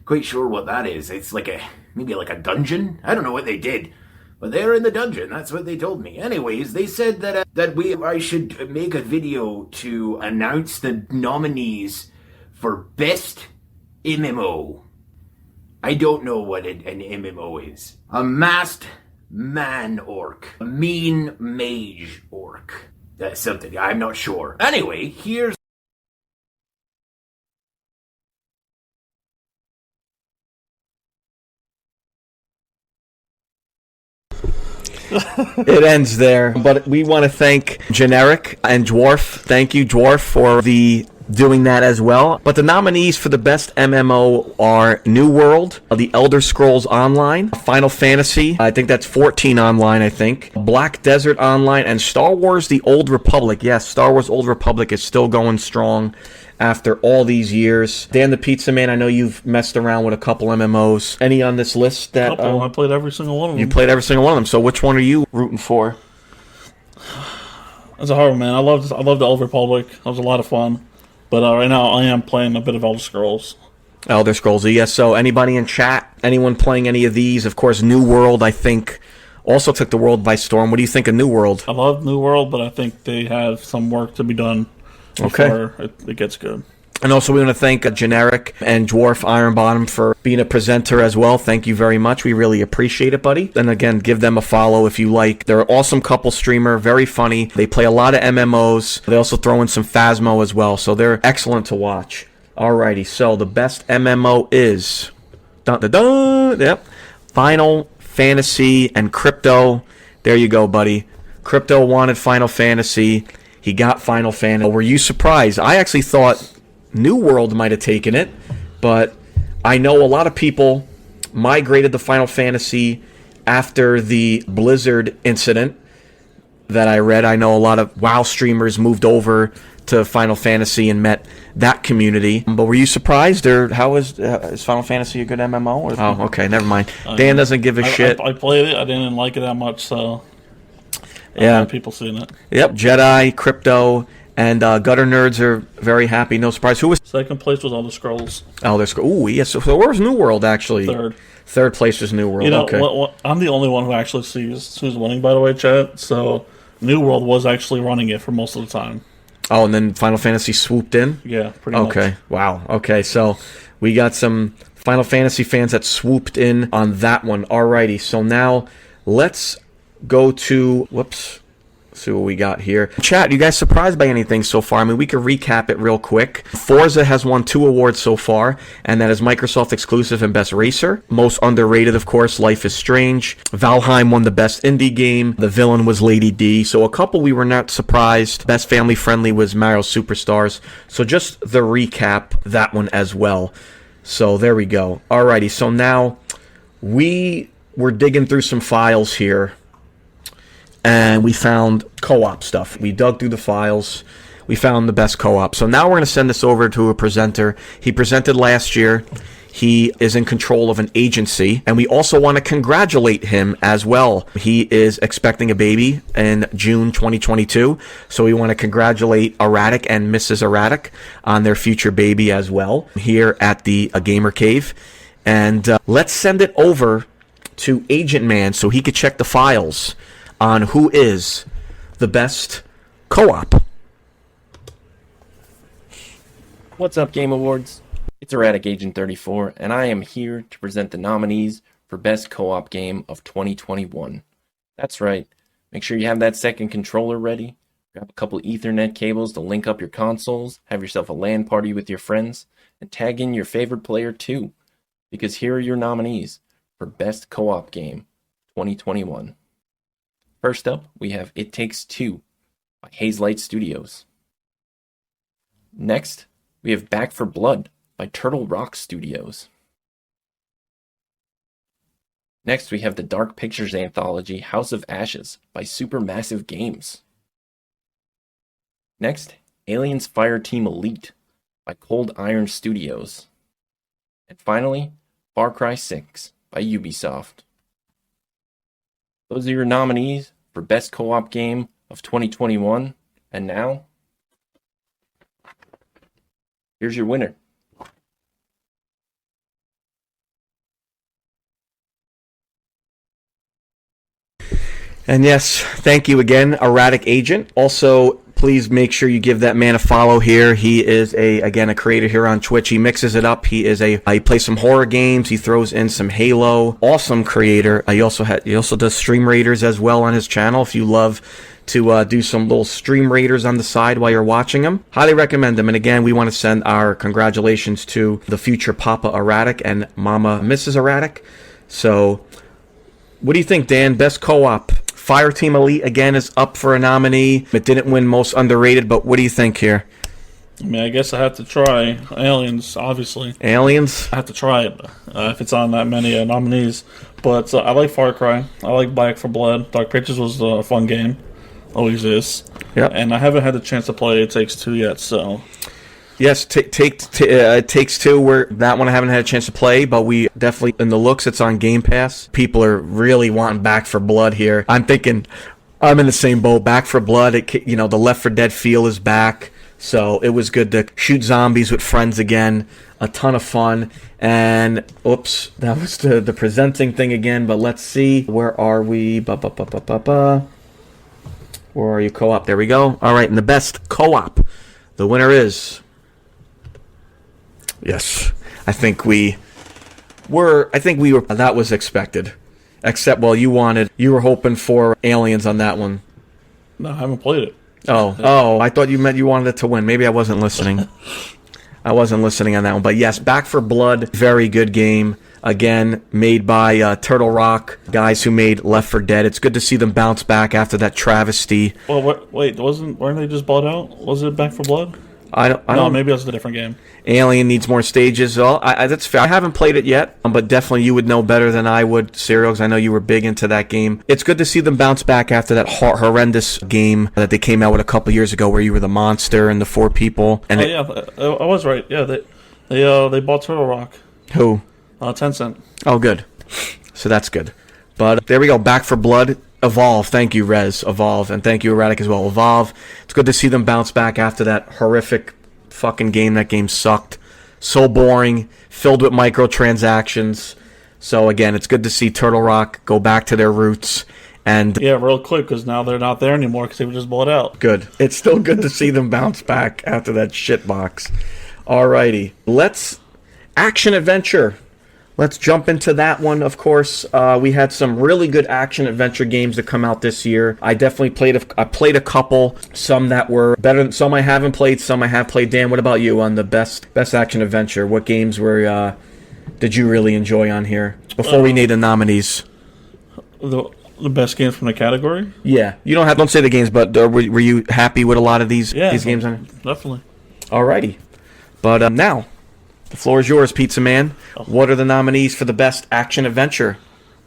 Speaker 13: quite sure what that is. It's like maybe like a dungeon. I don't know what they did, but they're in the dungeon. That's what they told me. Anyways, they said that I should make a video to announce the nominees for best MMO. I don't know what an MMO is. A masked man orc. A mean mage orc. That's something, I'm not sure. Anyway, here's...
Speaker 2: It ends there, but we want to thank Generic and Dwarf. Thank you, Dwarf, for doing that as well. But the nominees for the best MMO are New World, The Elder Scrolls Online, Final Fantasy, I think that's 14 online, I think, Black Desert Online, and Star Wars The Old Republic. Yes, Star Wars Old Republic is still going strong after all these years. Dan the Pizza Man, I know you've messed around with a couple MMOs. Any on this list that...
Speaker 1: I played every single one of them.
Speaker 2: You played every single one of them, so which one are you rooting for?
Speaker 1: That's a hard one, man. I love the Old Republic. That was a lot of fun. But right now, I am playing a bit of Elder Scrolls.
Speaker 2: Elder Scrolls, yes. So anybody in chat, anyone playing any of these? Of course, New World, I think, also took the world by storm. What do you think of New World?
Speaker 1: I love New World, but I think they have some work to be done before it gets good.
Speaker 2: And also we want to thank Generic and Dwarf Ironbottom for being a presenter as well. Thank you very much. We really appreciate it, buddy. And again, give them a follow if you like. They're an awesome couple streamer, very funny. They play a lot of MMOs. They also throw in some Phasmo as well, so they're excellent to watch. Alrighty, so the best MMO is... Dun, dun, dun, yep. Final Fantasy and Crypto. There you go, buddy. Crypto wanted Final Fantasy. He got Final Fantasy. Were you surprised? I actually thought New World might have taken it, but I know a lot of people migrated to Final Fantasy after the Blizzard incident that I read. I know a lot of WoW streamers moved over to Final Fantasy and met that community. But were you surprised, or how is Final Fantasy a good MMO? Oh, okay, never mind. Dan doesn't give a shit.
Speaker 1: I played it. I didn't like it that much, so
Speaker 2: yeah,
Speaker 1: people seeing it.
Speaker 2: Yep, Jedi, Crypto, and Gutter Nerds are very happy. No surprise. Who was
Speaker 1: second place? Was Elder Scrolls.
Speaker 2: Elder Scrolls. Ooh, yes. So where was New World actually? Third place was New World.
Speaker 1: You know,
Speaker 2: okay.
Speaker 1: I'm the only one who actually sees who's winning. By the way, chat. So New World was actually running it for most of the time.
Speaker 2: Oh, and then Final Fantasy swooped in?
Speaker 1: Yeah, pretty much.
Speaker 2: Okay, wow. Okay, so we got some Final Fantasy fans that swooped in on that one. Alrighty, so now let's go to... Whoops. See what we got here. Chat, you guys surprised by anything so far? I mean, we could recap it real quick. Forza has won 2 awards so far, and that is Microsoft exclusive and Best Racer. Most underrated, of course, Life is Strange. Valheim won the Best Indie Game. The villain was Lady D. So a couple we were not surprised. Best Family Friendly was Mario Superstars. So just the recap, that one as well. So there we go. Alrighty, so now we were digging through some files here, and we found co-op stuff. We dug through the files. We found the best co-op. So now we're going to send this over to a presenter. He presented last year. He is in control of an agency. And we also want to congratulate him as well. He is expecting a baby in June 2022. So we want to congratulate Erratic and Mrs. Erratic on their future baby as well here at the Gamer Cave. And let's send it over to Agent Man so he could check the files on who is the best co-op.
Speaker 14: What's up, Game Awards? It's Erratic Agent 34, and I am here to present the nominees for Best Co-op Game of 2021. That's right. Make sure you have that second controller ready, Grab a couple Ethernet cables to link up your consoles, have yourself a LAN party with your friends, and tag in your favorite player too, because here are your nominees for Best Co-op Game 2021. First up, we have It Takes Two by Hazelight Studios. Next, we have Back for Blood by Turtle Rock Studios. Next, we have the Dark Pictures anthology House of Ashes by Supermassive Games. Next, Aliens Fireteam Elite by Cold Iron Studios. And finally, Far Cry 6 by Ubisoft. Those are your nominees for Best Co-op Game of 2021. And now, here's your winner.
Speaker 2: And yes, thank you again, Erratic Agent. Also, please make sure you give that man a follow here. He is a creator here on Twitch. He mixes it up. He plays some horror games. He throws in some Halo. Awesome creator. He also does Stream Raiders as well on his channel. If you love to do some little Stream Raiders on the side while you're watching him, highly recommend him. And again, we want to send our congratulations to the future Papa Erratic and Mama Mrs. Erratic. So, what do you think, Dan? Best co-op? Fireteam Elite, again, is up for a nominee. It didn't win Most Underrated, but what do you think here?
Speaker 1: I mean, I guess I have to try Aliens, obviously.
Speaker 2: Aliens?
Speaker 1: I have to try it if it's on that many nominees. But I like Far Cry. I like Back for Blood. Dark Pictures was a fun game. Always is.
Speaker 2: Yep.
Speaker 1: And I haven't had the chance to play It Takes Two yet, so...
Speaker 2: Yes, It Takes Two. That one I haven't had a chance to play, but we definitely, in the looks, it's on Game Pass. People are really wanting Back for Blood here. I'm thinking, I'm in the same boat. Back for Blood, the Left 4 Dead feel is back, so it was good to shoot zombies with friends again. A ton of fun. And, oops, that was the presenting thing again, but let's see. Where are we? Where are you, co-op? There we go. All right, and the best co-op. The winner is... Yes, I think we were. That was expected. Except, well, you were hoping for Aliens on that one.
Speaker 1: No, I haven't played it.
Speaker 2: Oh, I thought you meant you wanted it to win. Maybe I wasn't listening. I wasn't listening on that one. But yes, Back for Blood, very good game. Again, made by Turtle Rock, guys who made Left 4 Dead. It's good to see them bounce back after that travesty.
Speaker 1: Well, wait, weren't they just bought out? Was it Back for Blood?
Speaker 2: I don't.
Speaker 1: Maybe that's a different game.
Speaker 2: Alien needs more stages. Well, that's fair. I haven't played it yet, but definitely you would know better than I would, Serial, because I know you were big into that game. It's good to see them bounce back after that horrendous game that they came out with a couple years ago, where you were the monster and the 4 people. And
Speaker 1: I was right. Yeah, they bought Turtle Rock.
Speaker 2: Who?
Speaker 1: Tencent.
Speaker 2: Oh, good. So that's good. But there we go. Back for Blood. Evolve. Thank you, Rez. Evolve. And thank you, Erratic, as well. Evolve. It's good to see them bounce back after that horrific fucking game. That game sucked. So boring. Filled with microtransactions. So, again, it's good to see Turtle Rock go back to their roots. And
Speaker 1: yeah, real quick, because now they're not there anymore because they were just bought out.
Speaker 2: Good. It's still good to see them bounce back after that shitbox. Alrighty. Let's... Action-adventure. Let's jump into that one, of course. We had some really good action-adventure games that come out this year. I definitely played a couple. Some that were better than some I haven't played, some I have played. Dan, what about you on the best action-adventure? What games did you really enjoy on here? Before we name the nominees.
Speaker 1: The best games from the category?
Speaker 2: Yeah. You don't say the games, but were you happy with a lot of these games on here?
Speaker 1: Definitely.
Speaker 2: Alrighty. But now... The floor is yours, Pizza Man. What are the nominees for the best action-adventure?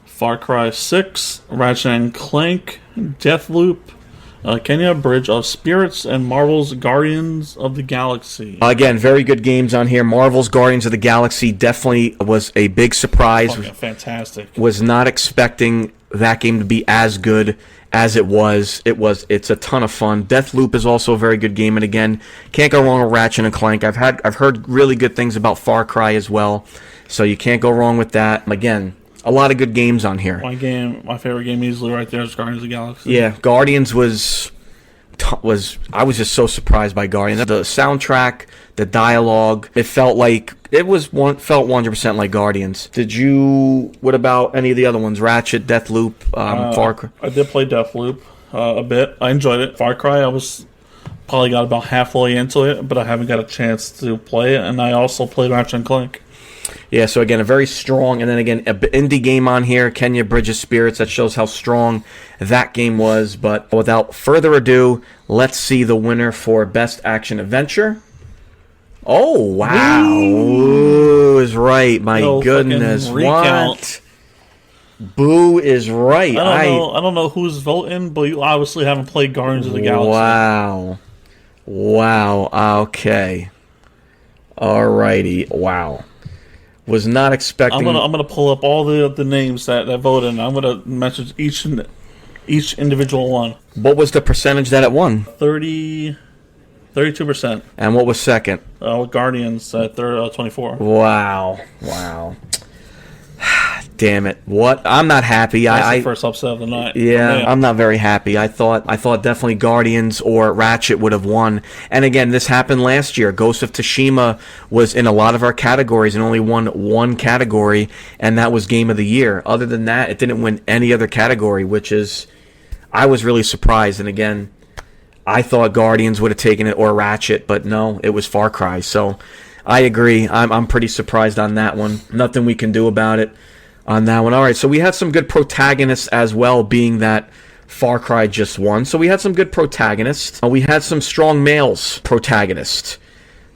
Speaker 1: Far Cry 6, Ratchet & Clank, Deathloop, Kenya Bridge of Spirits, and Marvel's Guardians of the Galaxy.
Speaker 2: Again, very good games on here. Marvel's Guardians of the Galaxy definitely was a big surprise.
Speaker 1: Fantastic.
Speaker 2: Was not expecting that game to be as good as it was. It's a ton of fun. Deathloop is also a very good game, and again, can't go wrong with Ratchet and Clank. I've heard really good things about Far Cry as well, so you can't go wrong with that. Again, a lot of good games on here.
Speaker 1: My favorite game easily right there is Guardians of the Galaxy.
Speaker 2: Yeah, Guardians was I was just so surprised by Guardians. The soundtrack, the dialogue, it felt 100% like Guardians. What about any of the other ones? Ratchet, Deathloop, Far Cry?
Speaker 1: I did play Deathloop. a bit. I enjoyed it. Far Cry, I was probably got about halfway into it, but I haven't got a chance to play it. And I also played Ratchet and Clank.
Speaker 2: Yeah, so again, a very strong, and then again, an indie game on here, Kenya Bridge of Spirits. That shows how strong that game was. But without further ado, let's see the winner for Best Action Adventure. Oh, wow. Boo is right. My goodness. What? Boo is right.
Speaker 1: I don't know who's voting, but you obviously haven't played Guardians of the Galaxy.
Speaker 2: Wow. Okay. Alrighty. Wow. Was not expecting.
Speaker 1: I'm gonna pull up all the names that voted, and I'm gonna message each individual one.
Speaker 2: What was the percentage that it won?
Speaker 1: 32%.
Speaker 2: And what was second?
Speaker 1: Guardians at 24.
Speaker 2: Wow. Damn it! What? I'm not happy.
Speaker 1: That's the first upset of the night.
Speaker 2: Yeah, I'm not very happy. I thought definitely Guardians or Ratchet would have won. And again, this happened last year. Ghost of Tsushima was in a lot of our categories and only won one category, and that was Game of the Year. Other than that, it didn't win any other category, which is, I was really surprised. And again, I thought Guardians would have taken it or Ratchet, but no, it was Far Cry. So I agree. I'm pretty surprised on that one. Nothing we can do about it on that one. All right, so we had some good protagonists as well, being that Far Cry just won. So we had some good protagonists. We had some strong males protagonists.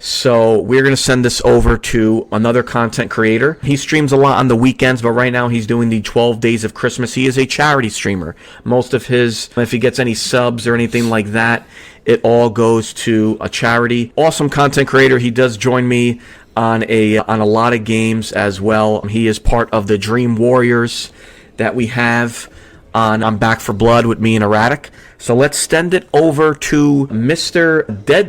Speaker 2: So we're going to send this over to another content creator. He streams a lot on the weekends, but right now he's doing the 12 Days of Christmas. He is a charity streamer. Most of his, if he gets any subs or anything like that, it all goes to a charity. Awesome content creator. He does join me on a lot of games as well. He is part of the Dream Warriors that we have on Back for Blood with me and Erratic. So let's send it over to Mr.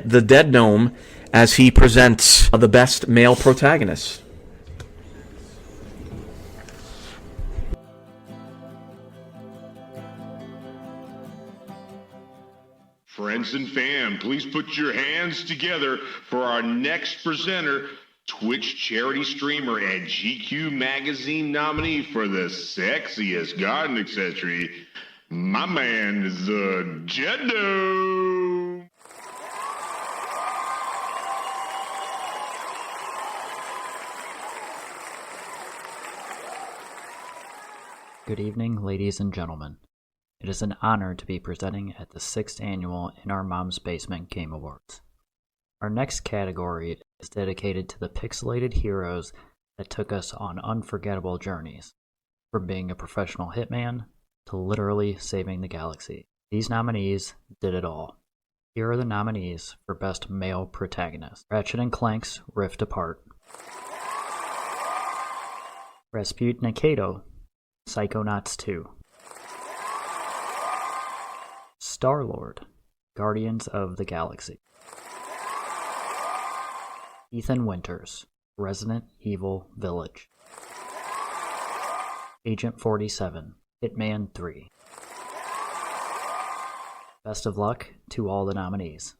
Speaker 2: the Dead Gnome as he presents the best male protagonist.
Speaker 15: Friends and fam, please put your hands together for our next presenter, Twitch charity streamer and GQ magazine nominee for the sexiest garden accessory. My man is Jeddo.
Speaker 16: Good evening, ladies and gentlemen. It is an honor to be presenting at the 6th annual In Our Mom's Basement Game Awards. Our next category is dedicated to the pixelated heroes that took us on unforgettable journeys, from being a professional hitman to literally saving the galaxy. These nominees did it all. Here are the nominees for Best Male Protagonist: Ratchet & Clank's Rift Apart, Rasputin Kato, Psychonauts 2, Star-Lord, Guardians of the Galaxy, Ethan Winters, Resident Evil Village, Agent 47, Hitman 3. Best of luck to all the nominees.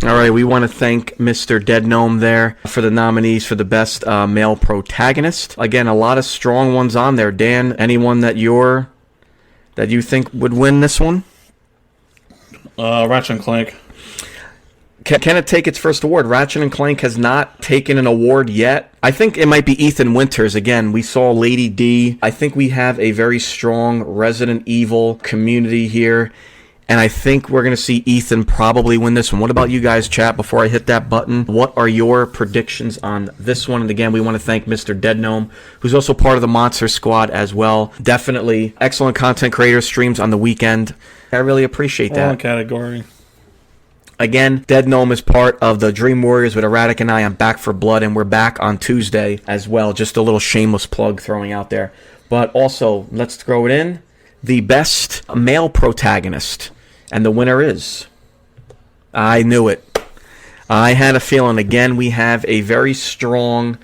Speaker 2: All right, we want to thank Mr. Dead Gnome there for the nominees for the best male protagonist. Again, a lot of strong ones on there. Dan, anyone that you think would win this one?
Speaker 1: Ratchet and Clank.
Speaker 2: Can it take its first award? Ratchet and Clank has not taken an award yet. I think it might be Ethan Winters. Again, we saw Lady D. I think we have a very strong Resident Evil community here. And I think we're going to see Ethan probably win this one. What about you guys, chat, before I hit that button? What are your predictions on this one? And again, we want to thank Mr. Dead Gnome, who's also part of the Monster Squad as well. Definitely excellent content creator, streams on the weekend. I really appreciate that.
Speaker 1: One category.
Speaker 2: Again, Dead Gnome is part of the Dream Warriors with Erratic and I on Back for Blood, and we're back on Tuesday as well. Just a little shameless plug throwing out there. But also, let's throw it in. The best male protagonist. And the winner is... I knew it. I had a feeling. Again, we have a very strong,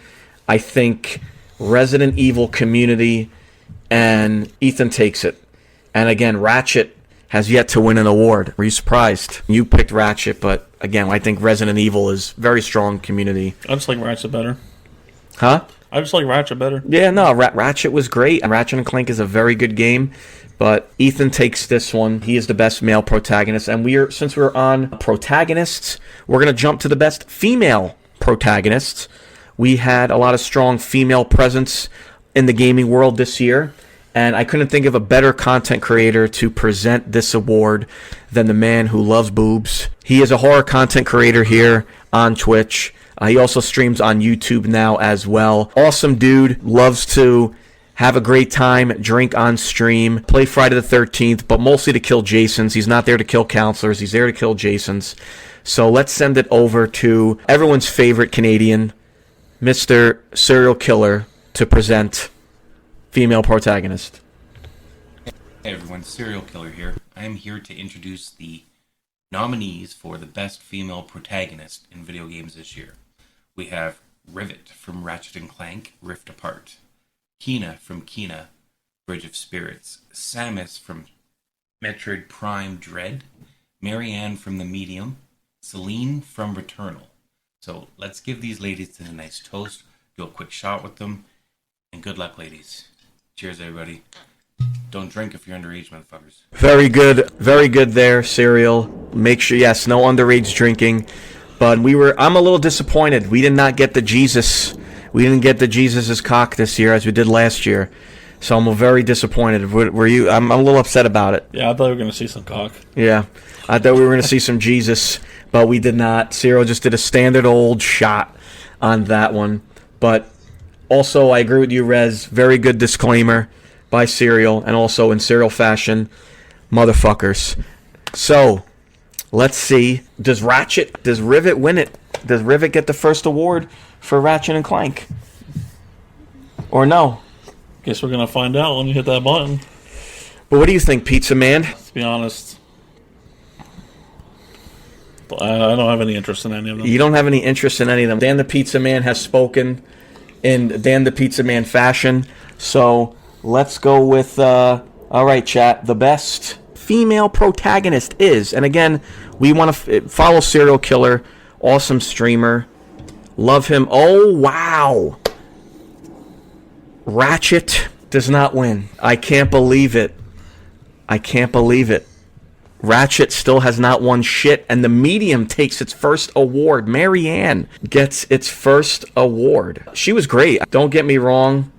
Speaker 2: I think, Resident Evil community, and Ethan takes it. And again, Ratchet has yet to win an award. Were you surprised? You picked Ratchet, but again, I think Resident Evil is very strong community.
Speaker 1: I just like Ratchet better.
Speaker 2: Huh?
Speaker 1: I just like Ratchet better.
Speaker 2: Yeah, no, Ratchet was great. Ratchet and Clank is a very good game, but Ethan takes this one. He is the best male protagonist, and since we're on protagonists, we're going to jump to the best female protagonists. We had a lot of strong female presence in the gaming world this year, and I couldn't think of a better content creator to present this award than the man who loves boobs. He is a horror content creator here on Twitch. He also streams on YouTube now as well. Awesome dude, loves to have a great time, drink on stream, play Friday the 13th, but mostly to kill Jasons. He's not there to kill counselors. He's there to kill Jasons. So let's send it over to everyone's favorite Canadian, Mr. Serial Killer, to present female protagonist.
Speaker 17: Hey everyone, Serial Killer here. I am here to introduce the nominees for the best female protagonist in video games this year. We have Rivet from Ratchet and Clank, Rift Apart. Kina from Kina, Bridge of Spirits. Samus from Metroid Prime Dread. Marianne from The Medium. Celine from Returnal. So let's give these ladies a nice toast, do a quick shot with them, and good luck, ladies. Cheers, everybody. Don't drink if you're underage, motherfuckers.
Speaker 2: Very good there, Serial. Make sure, yes, no underage drinking. But I'm a little disappointed. We did not get the Jesus. We didn't get the Jesus's cock this year as we did last year. So I'm very disappointed. Were you? I'm a little upset about it.
Speaker 1: Yeah, I thought we were going to see some cock.
Speaker 2: Yeah, I thought we were going to see some Jesus, but we did not. Serial just did a standard old shot on that one. But also, I agree with you, Rez. Very good disclaimer by Serial, and also in Serial fashion, motherfuckers. So, let's see. Does Rivet win it? Does Rivet get the first award for Ratchet and Clank? Or no?
Speaker 1: Guess we're going to find out when you hit that button.
Speaker 2: But what do you think, Pizza Man?
Speaker 1: To be honest, I don't have any interest in any of them.
Speaker 2: You don't have any interest in any of them. Dan the Pizza Man has spoken in Dan the Pizza Man fashion. So, let's go with, all right, chat, the best female protagonist is, and again, we want to follow Serial Killer, awesome streamer, love him. Oh, wow. Ratchet does not win. I can't believe it. Ratchet still has not won shit, and The Medium takes its first award. Marianne gets its first award. She was great. Don't get me wrong.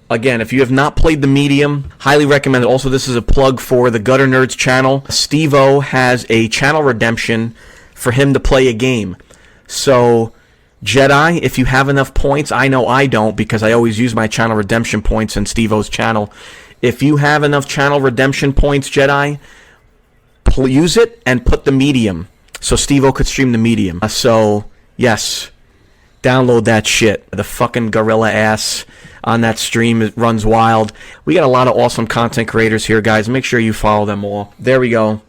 Speaker 2: Again, if you have not played The Medium, highly recommend it. Also, this is a plug for the Gutter Nerds channel. Steve-O has a channel redemption for him to play a game. So, Jedi, if you have enough points, I know I don't because I always use my channel redemption points in Steve-O's channel. If you have enough channel redemption points, Jedi, use it and put The Medium so Steve-O could stream The Medium. So, yes, download that shit. The fucking gorilla ass on that stream, it runs wild. We got a lot of awesome content creators here, guys. Make sure you follow them all. There we go.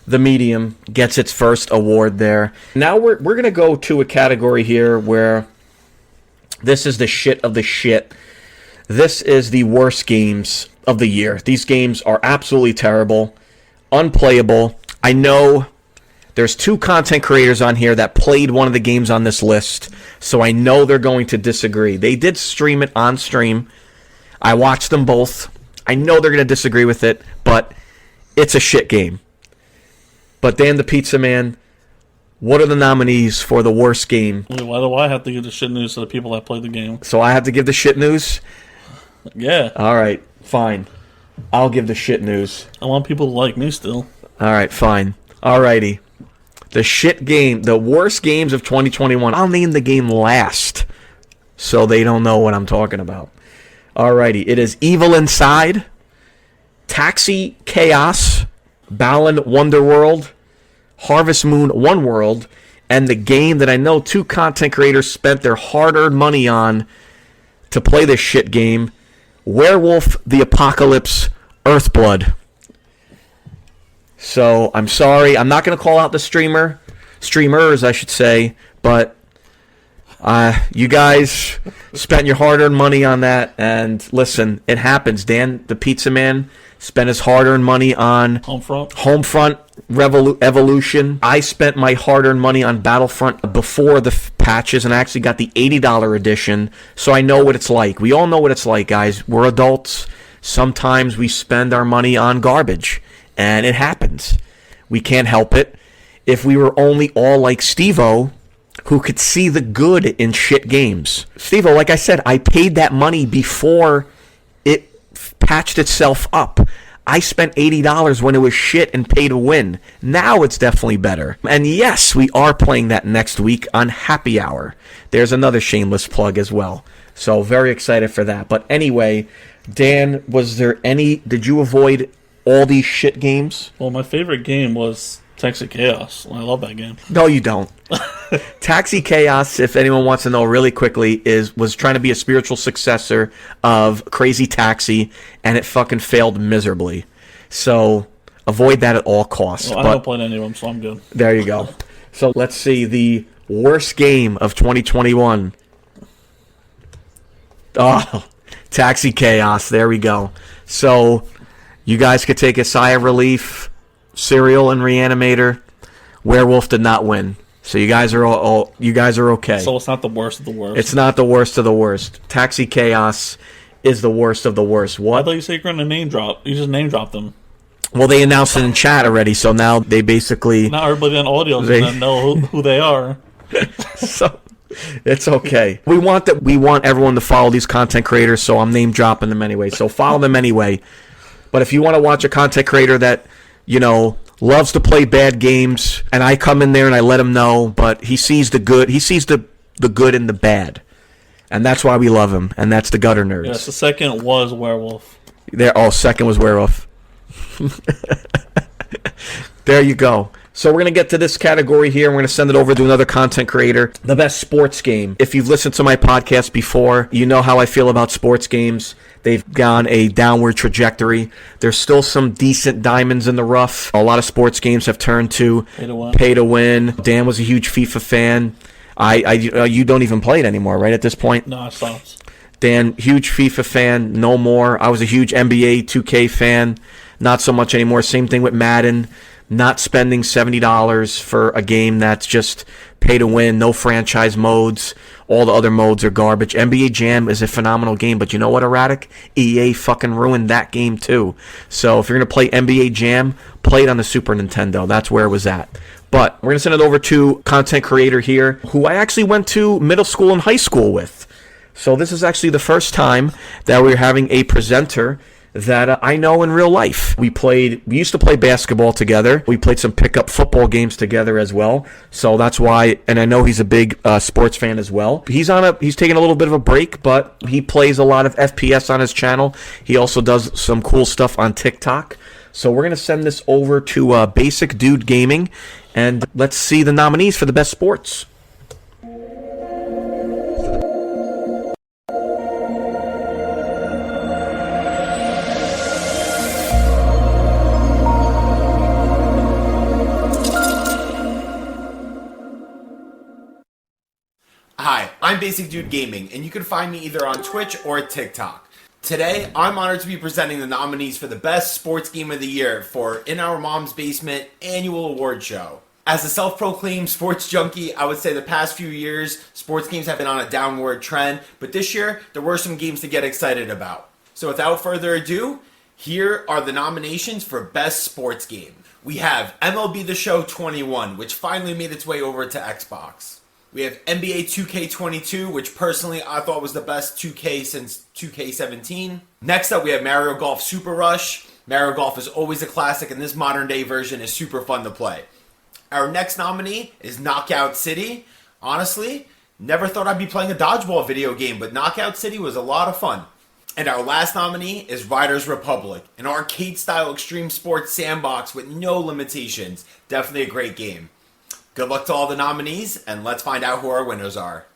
Speaker 2: The Medium gets its first award there. Now we're going to go to a category here where this is the shit of the shit. This is the worst games of the year. These games are absolutely terrible, unplayable. I know there's two content creators on here that played one of the games on this list, so I know they're going to disagree. They did stream it on stream. I watched them both. I know they're going to disagree with it, but it's a shit game. But Dan the Pizza Man, what are the nominees for the worst game?
Speaker 1: Why do I have to give the shit news to the people that played the game?
Speaker 2: So I have to give the shit news?
Speaker 1: Yeah.
Speaker 2: All right, fine. I'll give the shit news.
Speaker 1: I want people to like me still.
Speaker 2: All right, fine. All righty. The shit game, the worst games of 2021. I'll name the game last so they don't know what I'm talking about. Alrighty, it is Evil Inside, Taxi Chaos, Balan Wonderworld, Harvest Moon One World, and the game that I know two content creators spent their hard-earned money on to play this shit game, Werewolf the Apocalypse Earthblood. So, I'm sorry. I'm not going to call out the streamers, I should say, but You guys spent your hard-earned money on that, and listen, it happens. Dan, the pizza man, spent his hard-earned money on Homefront Evolution. I spent my hard-earned money on Battlefront before the patches, and I actually got the $80 edition, so I know what it's like. We all know what it's like, guys. We're adults. Sometimes we spend our money on garbage, and it happens. We can't help it. If we were only all like Steve-O, who could see the good in shit games. Steve-O, like I said, I paid that money before it patched itself up. I spent $80 when it was shit and paid to win. Now it's definitely better. And yes, we are playing that next week on Happy Hour. There's another shameless plug as well. So very excited for that. But anyway, Dan, did you avoid all these shit games?
Speaker 1: Well, my favorite game was Taxi Chaos. I love that game.
Speaker 2: No, you don't. Taxi Chaos, if anyone wants to know really quickly, was trying to be a spiritual successor of Crazy Taxi, and it fucking failed miserably. So avoid that at all costs.
Speaker 1: Well, I haven't played any of them, so I'm good.
Speaker 2: There you go. So let's see the worst game of 2021. Oh, Taxi Chaos. There we go. So you guys could take a sigh of relief. Serial and Reanimator. Werewolf did not win. So you guys are okay.
Speaker 1: So it's not the worst of the worst.
Speaker 2: It's not the worst of the worst. Taxi Chaos is the worst of the worst. What?
Speaker 1: I thought you said you're going to name drop. You just name dropped them.
Speaker 2: Well, they announced it in chat already, so now they basically...
Speaker 1: Now everybody on audio is going to know who they are.
Speaker 2: So it's okay. We want everyone to follow these content creators, so I'm name dropping them anyway. So follow them anyway. But if you want to watch a content creator that, loves to play bad games, and I come in there and I let him know, but he sees the good. He sees the good in the bad, and that's why we love him. And that's the Gutter Nerds.
Speaker 1: Yes, the second was Werewolf.
Speaker 2: Second was Werewolf. There you go. So we're going to get to this category here. We're going to send it over to another content creator. The best sports game. If you've listened to my podcast before, you know how I feel about sports games. They've gone a downward trajectory. There's still some decent diamonds in the rough. A lot of sports games have turned to pay to win. Dan was a huge FIFA fan. You don't even play it anymore, right, at this point?
Speaker 1: No, I stopped.
Speaker 2: Dan, huge FIFA fan, no more. I was a huge NBA 2K fan. Not so much anymore. Same thing with Madden. Not spending $70 for a game that's just pay to win, no franchise modes. All the other modes are garbage. NBA Jam is a phenomenal game, but you know what, Erratic? EA fucking ruined that game too. So if you're going to play NBA Jam, play it on the Super Nintendo. That's where it was at. But we're going to send it over to content creator here, who I actually went to middle school and high school with. So this is actually the first time that we're having a presenter that I know in real life. We used to play basketball together. We played some pickup football games together as well. So that's why, and I know he's a big sports fan as well. He's taking a little bit of a break, but he plays a lot of FPS on his channel. He also does some cool stuff on TikTok. So we're going to send this over to Basic Dude Gaming, and let's see the nominees for the best sports.
Speaker 18: Hi, I'm Basic Dude Gaming, and you can find me either on Twitch or TikTok. Today, I'm honored to be presenting the nominees for the Best Sports Game of the Year for In Our Mom's Basement Annual Award Show. As a self-proclaimed sports junkie, I would say the past few years, sports games have been on a downward trend, but this year, there were some games to get excited about. So without further ado, here are the nominations for Best Sports Game. We have MLB The Show 21, which finally made its way over to Xbox. We have NBA 2K22, which personally I thought was the best 2K since 2K17. Next up, we have Mario Golf Super Rush. Mario Golf is always a classic, and this modern day version is super fun to play. Our next nominee is Knockout City. Honestly, never thought I'd be playing a dodgeball video game, but Knockout City was a lot of fun. And our last nominee is Riders Republic, an arcade-style extreme sports sandbox with no limitations. Definitely a great game. Good luck to all the nominees, and let's find out who our winners are.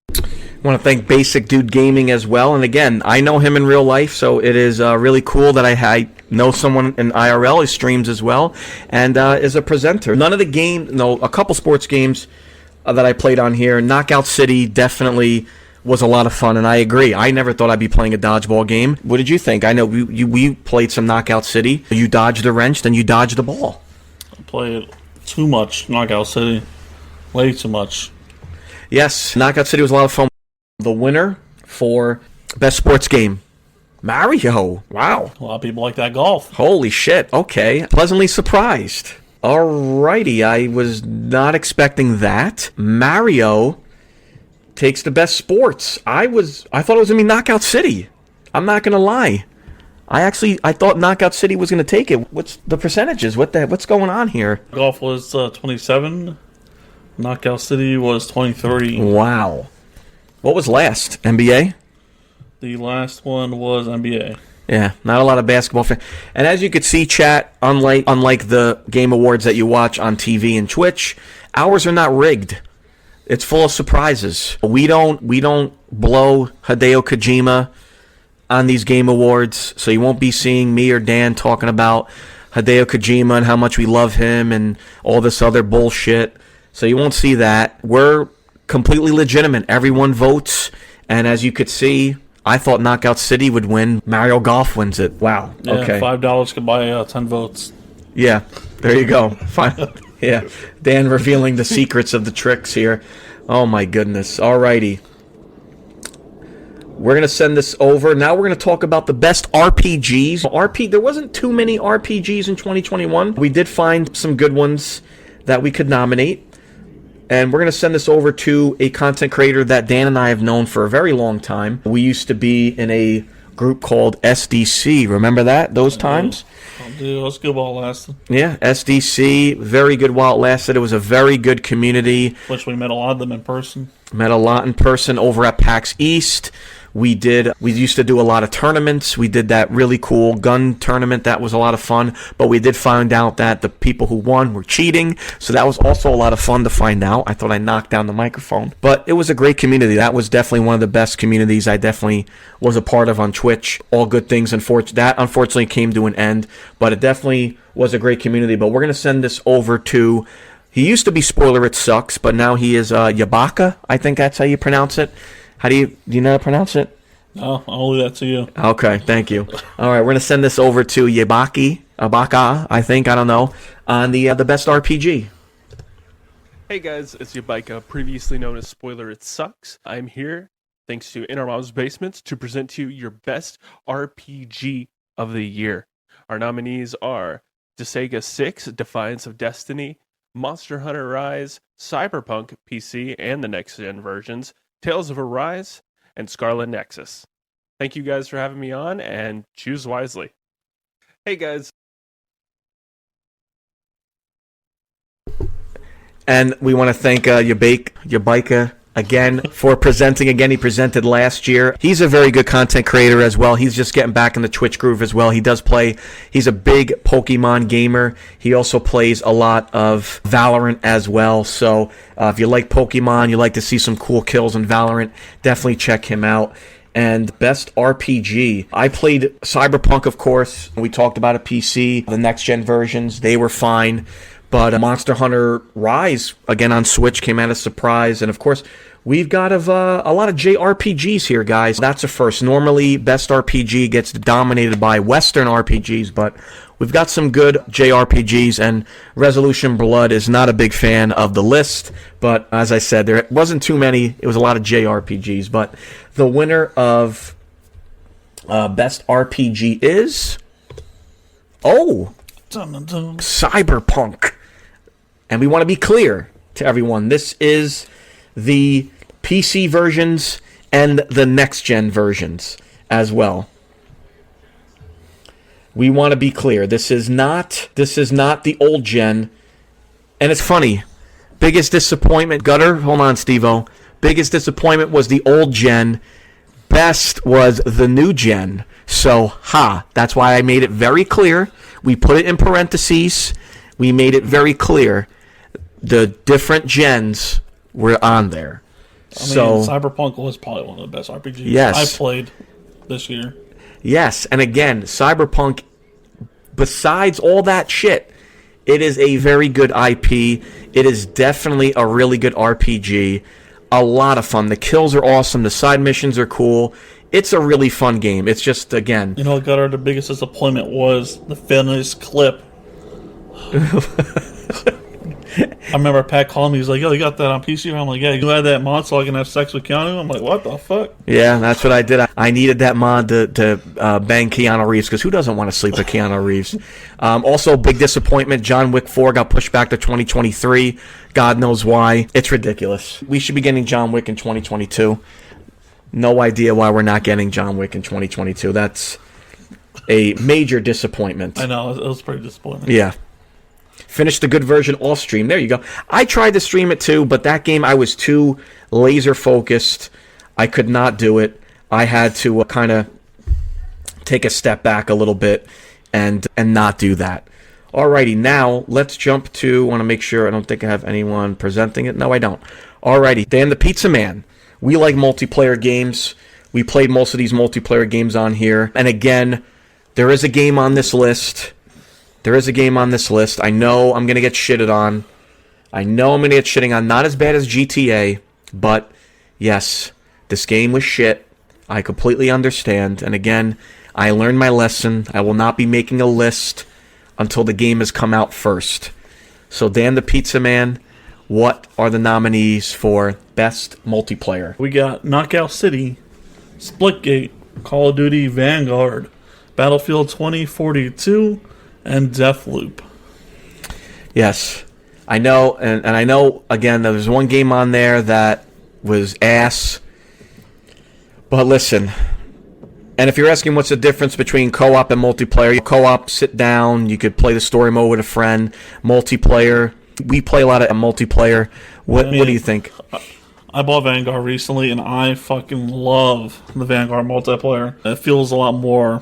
Speaker 2: I want to thank Basic Dude Gaming as well. And again, I know him in real life, so it is really cool that I know someone in IRL who streams as well, and is a presenter. None of the game, no, a couple sports games that I played on here. Knockout City definitely was a lot of fun, and I agree. I never thought I'd be playing a dodgeball game. What did you think? I know we played some Knockout City. You dodged the wrench, then you dodged the ball.
Speaker 1: I played too much Knockout City. Way too much.
Speaker 2: Yes, Knockout City was a lot of fun. The winner for best sports game, Mario. Wow.
Speaker 1: A lot of people like that golf.
Speaker 2: Holy shit. Okay. Pleasantly surprised. Alrighty. I was not expecting that. Mario takes the best sports. I thought it was going to be Knockout City. I'm not going to lie. I thought Knockout City was going to take it. What's the percentages? What's going on here?
Speaker 1: Golf was 27. Knockout City was 23.
Speaker 2: Wow. What was last? NBA?
Speaker 1: The last one was NBA.
Speaker 2: Yeah, not a lot of basketball fans. And as you could see, chat, unlike the game awards that you watch on TV and Twitch, ours are not rigged. It's full of surprises. We don't blow Hideo Kojima on these game awards, so you won't be seeing me or Dan talking about Hideo Kojima and how much we love him and all this other bullshit. So you won't see that. We're completely legitimate. Everyone votes, and as you could see, I thought Knockout City would win. Mario Golf wins it. Wow.
Speaker 1: Yeah,
Speaker 2: okay.
Speaker 1: $5 could buy 10 votes.
Speaker 2: Yeah, there you go. Fine. Yeah, Dan revealing the secrets of the tricks here. Oh my goodness. Alrighty. We're going to send this over. Now we're going to talk about the best RPGs. There wasn't too many RPGs in 2021. We did find some good ones that we could nominate. And we're going to send this over to a content creator that Dan and I have known for a very long time. We used to be in a group called SDC. Remember that? Those times?
Speaker 1: Dude, let's go while it lasted.
Speaker 2: Yeah, SDC. Very good while it lasted. It was a very good community.
Speaker 1: Which we met a lot of them in person.
Speaker 2: Met a lot in person over at PAX East. We used to do a lot of tournaments. We did that really cool gun tournament. That was a lot of fun. But we did find out that the people who won were cheating. So that was also a lot of fun to find out. I thought I knocked down the microphone. But it was a great community. That was definitely one of the best communities I definitely was a part of on Twitch. All good things. That unfortunately came to an end. But it definitely was a great community. But we're going to send this over to... He used to be Spoiler It Sucks, but now he is Yabaka. I think that's how you pronounce it. Do you know how to pronounce it?
Speaker 1: No, I'll leave that to you.
Speaker 2: Okay, thank you. All right, we're going to send this over to Abaka, I think, I don't know, on the best RPG.
Speaker 19: Hey guys, it's Yabaika, previously known as Spoiler It Sucks. I'm here, thanks to In Our Mom's Basement, to present to you your best RPG of the year. Our nominees are Sega 6, Defiance of Destiny, Monster Hunter Rise, Cyberpunk PC and the next-gen versions, Tales of Arise, and Scarlet Nexus. Thank you guys for having me on, and choose wisely. Hey guys.
Speaker 2: And we want to thank Yabaika again for presenting again. He presented last year. He's a very good content creator as well. He's just getting back in the Twitch groove as well. He does play. He's a big Pokemon gamer. He also plays a lot of Valorant as well. So if you like Pokemon, you like to see some cool kills in Valorant, definitely check him out. And best RPG. I played Cyberpunk, of course. We talked about a PC. The next-gen versions, they were fine. But Monster Hunter Rise, again on Switch, came out as a surprise. And of course, we've got a lot of JRPGs here, guys. That's a first. Normally, best RPG gets dominated by Western RPGs, but we've got some good JRPGs, and Resolution Blood is not a big fan of the list. But as I said, there wasn't too many. It was a lot of JRPGs. But the winner of best RPG is... Cyberpunk. And we want to be clear to everyone, this is the PC versions and the next-gen versions as well. We want to be clear. This is not the old gen. And it's funny. Biggest disappointment, Gutter, hold on, Steve-O. Biggest disappointment was the old gen. Best was the new gen. So, that's why I made it very clear. We put it in parentheses. We made it very clear. The different gens were on there.
Speaker 1: I mean, Cyberpunk was probably one of the best RPGs
Speaker 2: yes.
Speaker 1: I played this year.
Speaker 2: Yes, and again, Cyberpunk besides all that shit, it is a very good IP. It is definitely a really good RPG. A lot of fun. The kills are awesome. The side missions are cool. It's a really fun game. It's just, again...
Speaker 1: You know, Gutter, the biggest disappointment was the finished clip. I remember Pat calling me. He's like, yo, you got that on PC? I'm like, yeah, you had that mod so I can have sex with Keanu? I'm like, what the fuck?
Speaker 2: Yeah, that's what I did. I needed that mod to bang Keanu Reeves, because who doesn't want to sleep with Keanu Reeves? Also, big disappointment. John Wick 4 got pushed back to 2023. God knows why. It's ridiculous. We should be getting John Wick in 2022. No idea why we're not getting John Wick in 2022. That's a major disappointment.
Speaker 1: I know. It was pretty disappointing.
Speaker 2: Yeah. Finished the good version off stream. There you go. I tried to stream it too, but that game I was too laser focused. I could not do it. I had to kind of take a step back a little bit and not do that. Alrighty, now let's jump to... I want to make sure I don't think I have anyone presenting it. No, I don't. Alrighty, Dan the Pizza Man. We like multiplayer games. We played most of these multiplayer games on here. And again, there is a game on this list. I know I'm going to get shitted on. Not as bad as GTA, but yes, this game was shit. I completely understand. And again, I learned my lesson. I will not be making a list until the game has come out first. So, Dan the Pizza Man, what are the nominees for Best Multiplayer?
Speaker 1: We got Knockout City, Splitgate, Call of Duty Vanguard, Battlefield 2042, and Deathloop.
Speaker 2: Yes, I know, and I know, again, there's one game on there that was ass. But listen, and if you're asking what's the difference between co-op and multiplayer, co-op, sit down, you could play the story mode with a friend. Multiplayer, we play a lot of multiplayer. What do you think?
Speaker 1: I bought Vanguard recently, and I fucking love the Vanguard multiplayer. It feels a lot more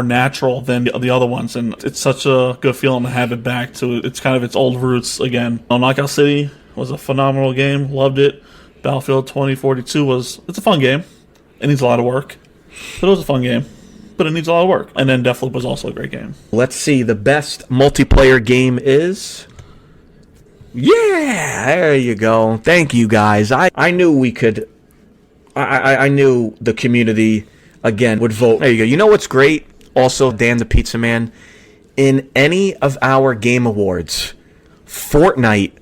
Speaker 1: natural than the other ones, and it's such a good feeling to have it back to its kind of its old roots again. Knockout City was a phenomenal game, loved it. Battlefield 2042 it's a fun game. It needs a lot of work, but it was a fun game. But it needs a lot of work. And then Deathloop was also a great game.
Speaker 2: Let's see, the best multiplayer game is... Yeah, there you go. Thank you, guys. I knew we could... I knew the community, again, would vote. There you go. You know what's great? Also, Dan the Pizza Man, in any of our game awards, Fortnite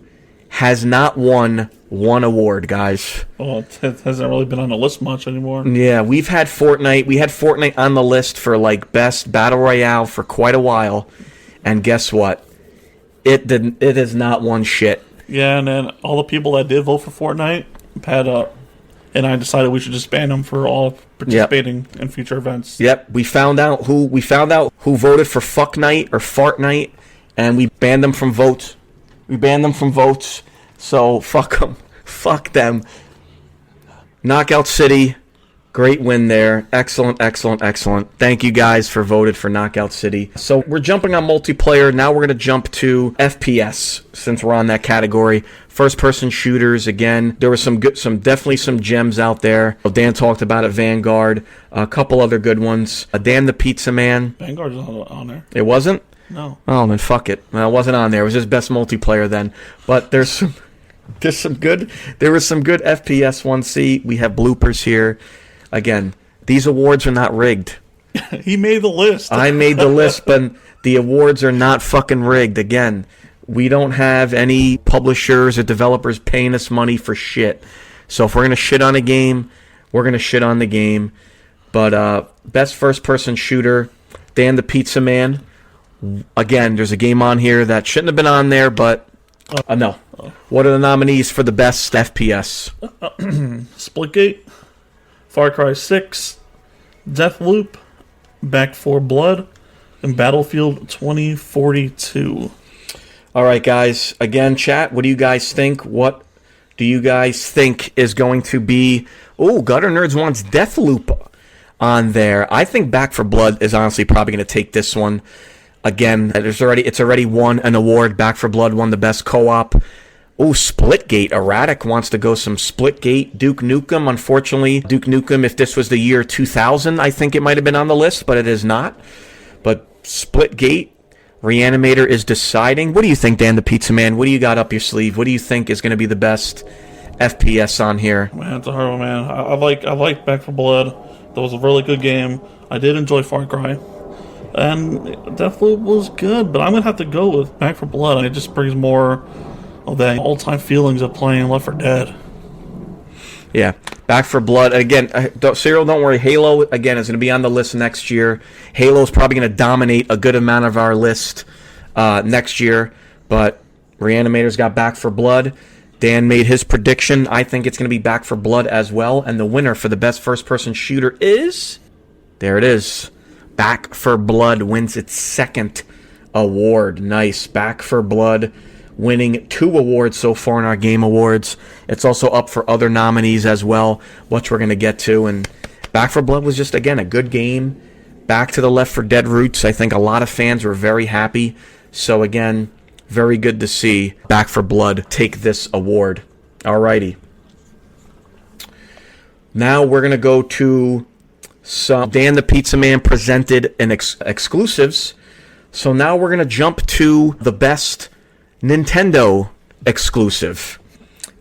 Speaker 2: has not won one award, guys.
Speaker 1: Well, it hasn't really been on the list much anymore.
Speaker 2: Yeah, we've had Fortnite. We had Fortnite on the list for, like, Best Battle Royale for quite a while. And guess what? It has not won shit.
Speaker 1: Yeah, and then all the people that did vote for Fortnite had and I decided we should just ban them for all participating in future events.
Speaker 2: Yep, we found out who voted for Fuck Night or Fart Night, and we banned them from votes. So fuck them. Fuck them. Knockout City, great win there. Excellent. Thank you guys for voted for Knockout City. So we're jumping on multiplayer. Now we're going to jump to FPS since we're on that category. First-person shooters, again, there were definitely some gems out there. Dan talked about it, Vanguard, a couple other good ones. Dan the Pizza Man.
Speaker 1: Vanguard's not on there.
Speaker 2: It wasn't?
Speaker 1: No.
Speaker 2: Oh, then fuck it. Well, it wasn't on there. It was just best multiplayer then. But there was some good FPS ones. See, we have bloopers here. Again, these awards are not rigged.
Speaker 1: He made the list.
Speaker 2: I made the list, but the awards are not fucking rigged. Again, we don't have any publishers or developers paying us money for shit. So if we're going to shit on a game, we're going to shit on the game. But best first-person shooter, Dan the Pizza Man. Again, there's a game on here that shouldn't have been on there, but no. What are the nominees for the best FPS?
Speaker 1: Splitgate, Far Cry 6, Deathloop, Back 4 Blood, and Battlefield 2042.
Speaker 2: All right, guys. Again, chat, what do you guys think? What do you guys think is going to be... Oh, Gutter Nerds wants Deathloop on there. I think Back 4 Blood is honestly probably going to take this one. Again, it's already won an award. Back 4 Blood won the best co-op. Oh, Splitgate. Erratic wants to go some Splitgate. Duke Nukem. Unfortunately, Duke Nukem, if this was the year 2000, I think it might have been on the list, but it is not. But Splitgate, Reanimator is deciding. What do you think, Dan the Pizza Man? What do you got up your sleeve? What do you think is going to be the best FPS on here?
Speaker 1: Man, it's a hard one, man. I like Back 4 Blood. That was a really good game. I did enjoy Far Cry. And Deathloop was good, but I'm going to have to go with Back 4 Blood. It just brings more of that all-time feelings of playing Left 4 Dead.
Speaker 2: Yeah, Back 4 Blood. Again, Cyril, don't worry. Halo, again, is going to be on the list next year. Halo is probably going to dominate a good amount of our list next year. But Reanimator's got Back 4 Blood. Dan made his prediction. I think it's going to be Back 4 Blood as well. And the winner for the best first-person shooter is... There it is. Back 4 Blood wins its second award. Nice. Back 4 Blood winning 2 awards so far in our Game Awards. It's also up for other nominees as well, which we're going to get to. And Back 4 Blood was just, again, a good game. Back to the Left 4 Dead roots. I think a lot of fans were very happy. So, again, very good to see Back 4 Blood take this award. Alrighty. Now we're going to go to some Dan the Pizza Man presented and exclusives. So now we're going to jump to the best Nintendo exclusive.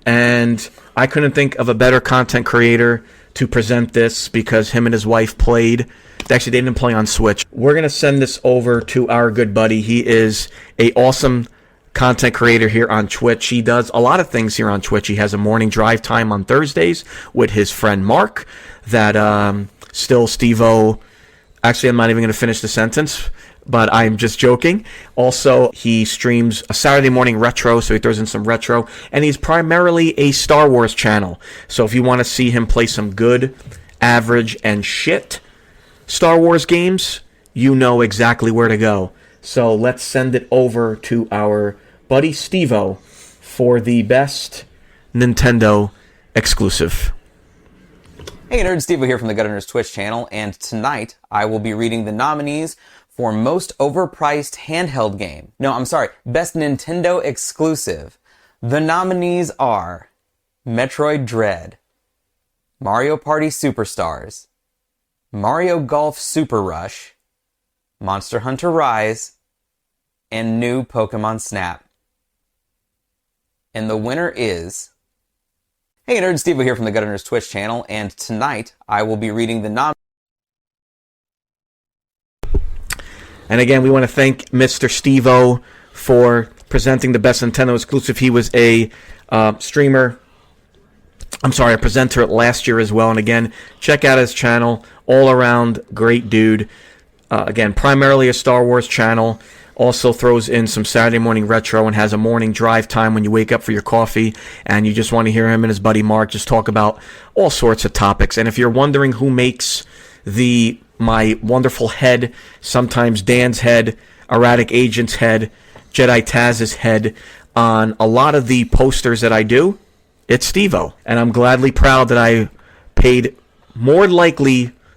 Speaker 2: And I couldn't think of a better content creator to present this because him and his wife played. Actually, they didn't play on Switch. We're going to send this over to our good buddy. He is an awesome content creator here on Twitch. He does a lot of things here on Twitch. He has a morning drive time on Thursdays with his friend Mark that still Steve-O. Actually, I'm not even going to finish the sentence, but I'm just joking. Also, he streams a Saturday morning retro, so he throws in some retro, and he's primarily a Star Wars channel. So if you want to see him play some good, average, and shit Star Wars games, you know exactly where to go. So let's send it over to our buddy Steve-O for the best Nintendo exclusive.
Speaker 20: Hey nerds, Steve here from the Gunners Twitch channel, and tonight I will be reading the nominees for most overpriced handheld game. No, I'm sorry, best Nintendo exclusive. The nominees are Metroid Dread, Mario Party Superstars, Mario Golf Super Rush, Monster Hunter Rise, and new Pokemon Snap. And the winner is... Hey nerds, Steve here from the Gunners Twitch channel, and tonight I will be reading the nominees.
Speaker 2: And again, we want to thank Mr. Steve-O for presenting the best Nintendo exclusive. He was a streamer, a presenter last year as well. And again, check out his channel. All around great dude. Again, primarily a Star Wars channel. Also throws in some Saturday morning retro and has a morning drive time when you wake up for your coffee and you just want to hear him and his buddy Mark just talk about all sorts of topics. And if you're wondering who makes my wonderful head, sometimes Dan's head, Erratic Agent's head, Jedi Taz's head on a lot of the posters that I do, it's Steve-O. And I'm gladly proud that I paid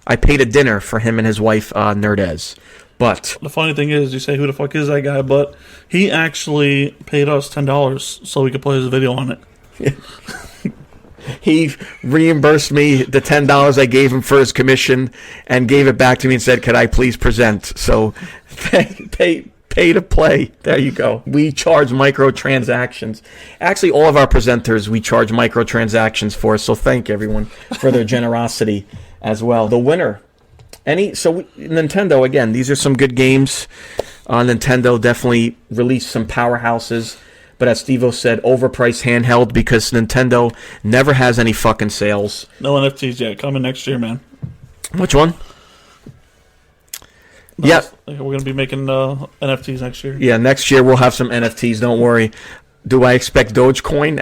Speaker 2: a dinner for him and his wife, Nerdez. But
Speaker 1: the funny thing is, you say, who the fuck is that guy? But he actually paid us $10 so we could play his video on it.
Speaker 2: He reimbursed me the $10 I gave him for his commission and gave it back to me and said, could I please present? So pay to play. There you go. We charge microtransactions. Actually, all of our presenters, we charge microtransactions for. So thank everyone for their generosity as well. The winner. Nintendo, again, these are some good games. Nintendo definitely released some powerhouses. But as Steve-O said, overpriced handheld because Nintendo never has any fucking sales.
Speaker 1: No NFTs yet. Coming next year, man.
Speaker 2: Which one?
Speaker 1: We're going to be making NFTs next year.
Speaker 2: Yeah, next year we'll have some NFTs. Don't worry. Do I expect Dogecoin?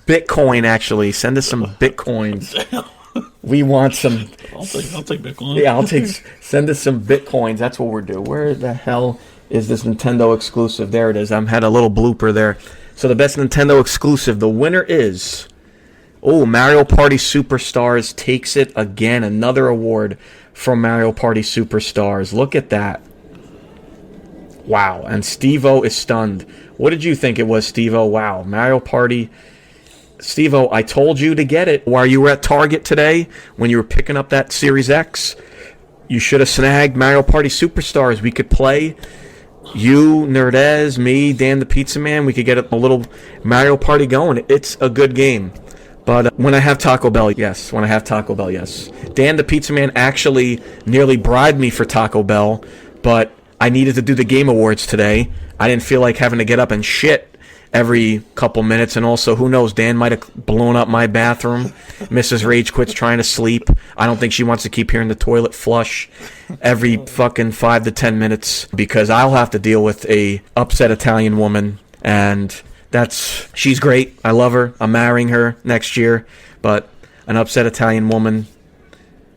Speaker 2: Bitcoin, actually. Send us some Bitcoins. We want some...
Speaker 1: I'll take Bitcoin.
Speaker 2: Yeah, send us some Bitcoins. That's what we're doing. Where the hell is this Nintendo exclusive? There it is. I had a little blooper there. So the best Nintendo exclusive, the winner is... Mario Party Superstars takes it again. Another award from Mario Party Superstars. Look at that. Wow. And Steve-O is stunned. What did you think it was, Steve-O? Wow. Mario Party... Steve-O, I told you to get it while you were at Target today when you were picking up that Series X. You should have snagged Mario Party Superstars. We could play. You, Nerdez, me, Dan the Pizza Man, we could get a little Mario Party going. It's a good game. But when I have Taco Bell, yes. When I have Taco Bell, yes. Dan the Pizza Man actually nearly bribed me for Taco Bell, but I needed to do the Game Awards today. I didn't feel like having to get up and shit every couple minutes, and also, who knows, Dan might have blown up my bathroom. Mrs. Rage Quit's trying to sleep. I don't think she wants to keep hearing the toilet flush every fucking 5 to 10 minutes, because I'll have to deal with a upset Italian woman, and she's great. I love her. I'm marrying her next year, but an upset Italian woman,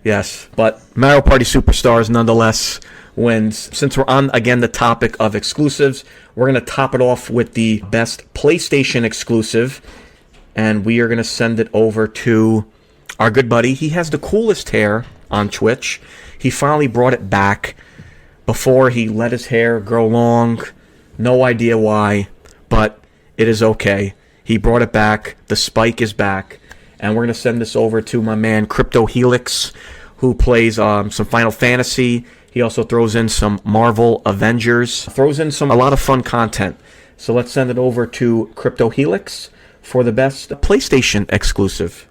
Speaker 2: yes. But Mario Party Superstars nonetheless wins. Since we're on, again, the topic of exclusives, we're going to top it off with the best PlayStation exclusive, and we are going to send it over to our good buddy. He has the coolest hair on Twitch. He finally brought it back. Before, he let his hair grow long. No idea why, but it is okay. He brought it back. The spike is back, and we're going to send this over to my man Crypto Helix, who plays some Final Fantasy. He also throws in some Marvel Avengers, throws in a lot of fun content. So let's send it over to Crypto Helix for the best PlayStation exclusive.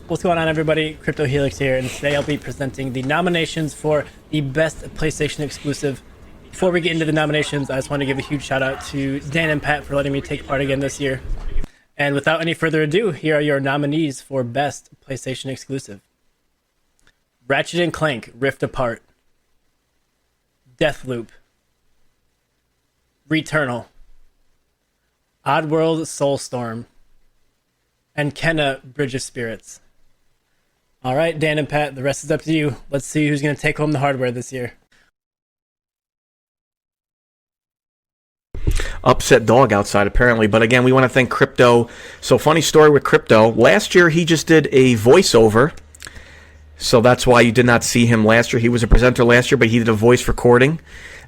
Speaker 21: What's going on, everybody? Crypto Helix here, and today I'll be presenting the nominations for the best PlayStation exclusive. Before we get into the nominations, I just want to give a huge shout out to Dan and Pat for letting me take part again this year. And without any further ado, here are your nominees for best PlayStation exclusive. Ratchet & Clank Rift Apart, Deathloop, Returnal, Oddworld Soulstorm, and Kenna Bridge of Spirits. Alright, Dan and Pat, the rest is up to you. Let's see who's going to take home the hardware this year.
Speaker 2: Upset dog outside, apparently. But again, we want to thank Crypto. So, funny story with Crypto. Last year, he just did a voiceover. So that's why you did not see him last year. He was a presenter last year, but he did a voice recording.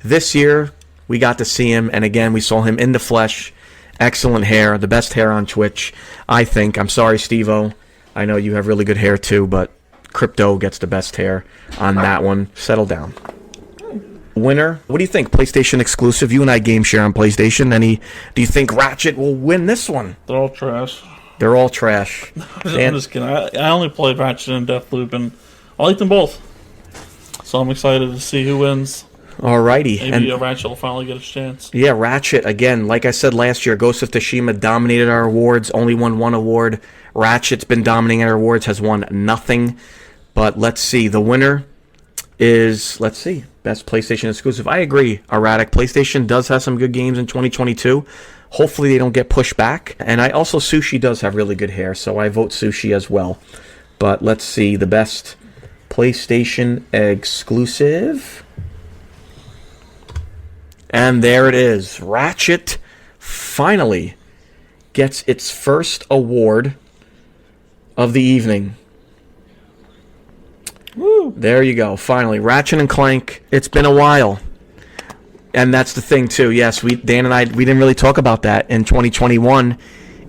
Speaker 2: This year, we got to see him, and again, we saw him in the flesh. Excellent hair, the best hair on Twitch, I think. I'm sorry, Steve-O. I know you have really good hair too, but Crypto gets the best hair on that one. Settle down. Winner, what do you think? PlayStation exclusive. You and I game share on PlayStation. Do you think Ratchet will win this one?
Speaker 1: They're all trash.
Speaker 2: They're all trash.
Speaker 1: I'm just kidding. I only played Ratchet and Deathloop, and I like them both. So I'm excited to see who wins.
Speaker 2: Alrighty.
Speaker 1: Maybe Ratchet will finally get a chance.
Speaker 2: Yeah, Ratchet, again, like I said last year, Ghost of Tsushima dominated our awards, only won one award. Ratchet's been dominating our awards, has won nothing. But let's see. The winner is, best PlayStation exclusive. I agree, Erratic. PlayStation does have some good games in 2022. Hopefully they don't get pushed back. And Sushi does have really good hair, so I vote Sushi as well. But let's see, the best PlayStation exclusive. And there it is. Ratchet finally gets its first award of the evening. Woo. There you go. Finally, Ratchet & Clank. It's been a while. And that's the thing, too. Yes, Dan and I, we didn't really talk about that. In 2021,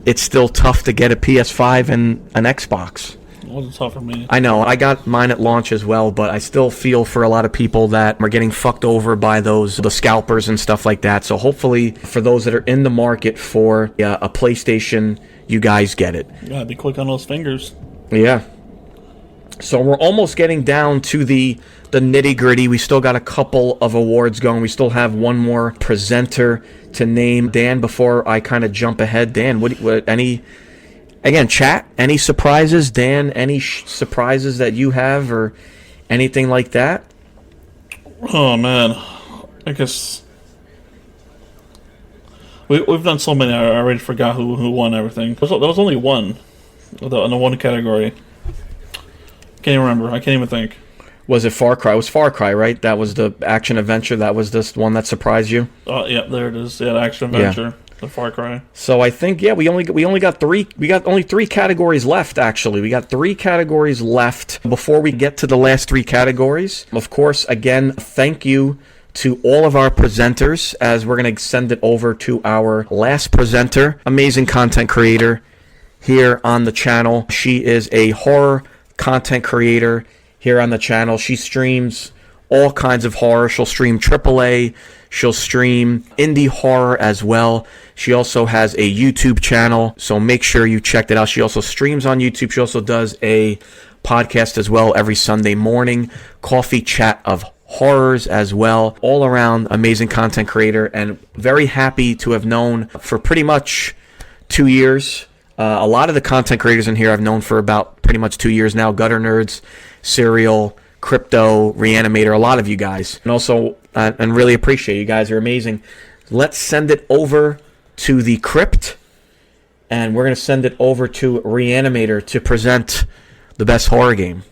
Speaker 2: it's still tough to get a PS5 and an Xbox.
Speaker 1: It wasn't tough for me.
Speaker 2: I know. I got mine at launch as well, but I still feel for a lot of people that are getting fucked over by the scalpers and stuff like that. So hopefully, for those that are in the market for a PlayStation, you guys get it.
Speaker 1: You gotta be quick on those fingers.
Speaker 2: Yeah. So we're almost getting down to the nitty-gritty. We still got a couple of awards going. We still have one more presenter to name. Dan, before I kind of jump ahead, Dan, chat, any surprises? Dan, any surprises that you have or anything like that?
Speaker 1: Oh, man. I guess we've done so many, I already forgot who won everything. There was only one in the one category. Can't even remember. I can't even think.
Speaker 2: Was it Far Cry? It was Far Cry, right? That was the action adventure. That was this one that surprised you.
Speaker 1: Oh yeah, there it is. Yeah, action adventure. Yeah. The Far Cry.
Speaker 2: So I think we only got three. We got only 3 categories left. Actually, we got 3 categories left before we get to the last 3 categories. Of course, again, thank you to all of our presenters, as we're going to send it over to our last presenter, amazing content creator here on the channel. She is a horror content creator here on the channel. She streams all kinds of horror. She'll stream AAA. She'll stream indie horror as well. She also has a YouTube channel, so make sure you check that out. She also streams on YouTube. She also does a podcast as well every Sunday morning. Coffee Chat of Horrors as well. All around amazing content creator, and very happy to have known for pretty much 2 years. A lot of the content creators in here I've known for about pretty much 2 years now. Gutter Nerds, Serial, Crypto, Reanimator, a lot of you guys. And also, and really appreciate you guys are amazing. Let's send it over to the Crypt, and we're going to send it over to Reanimator to present the best horror game.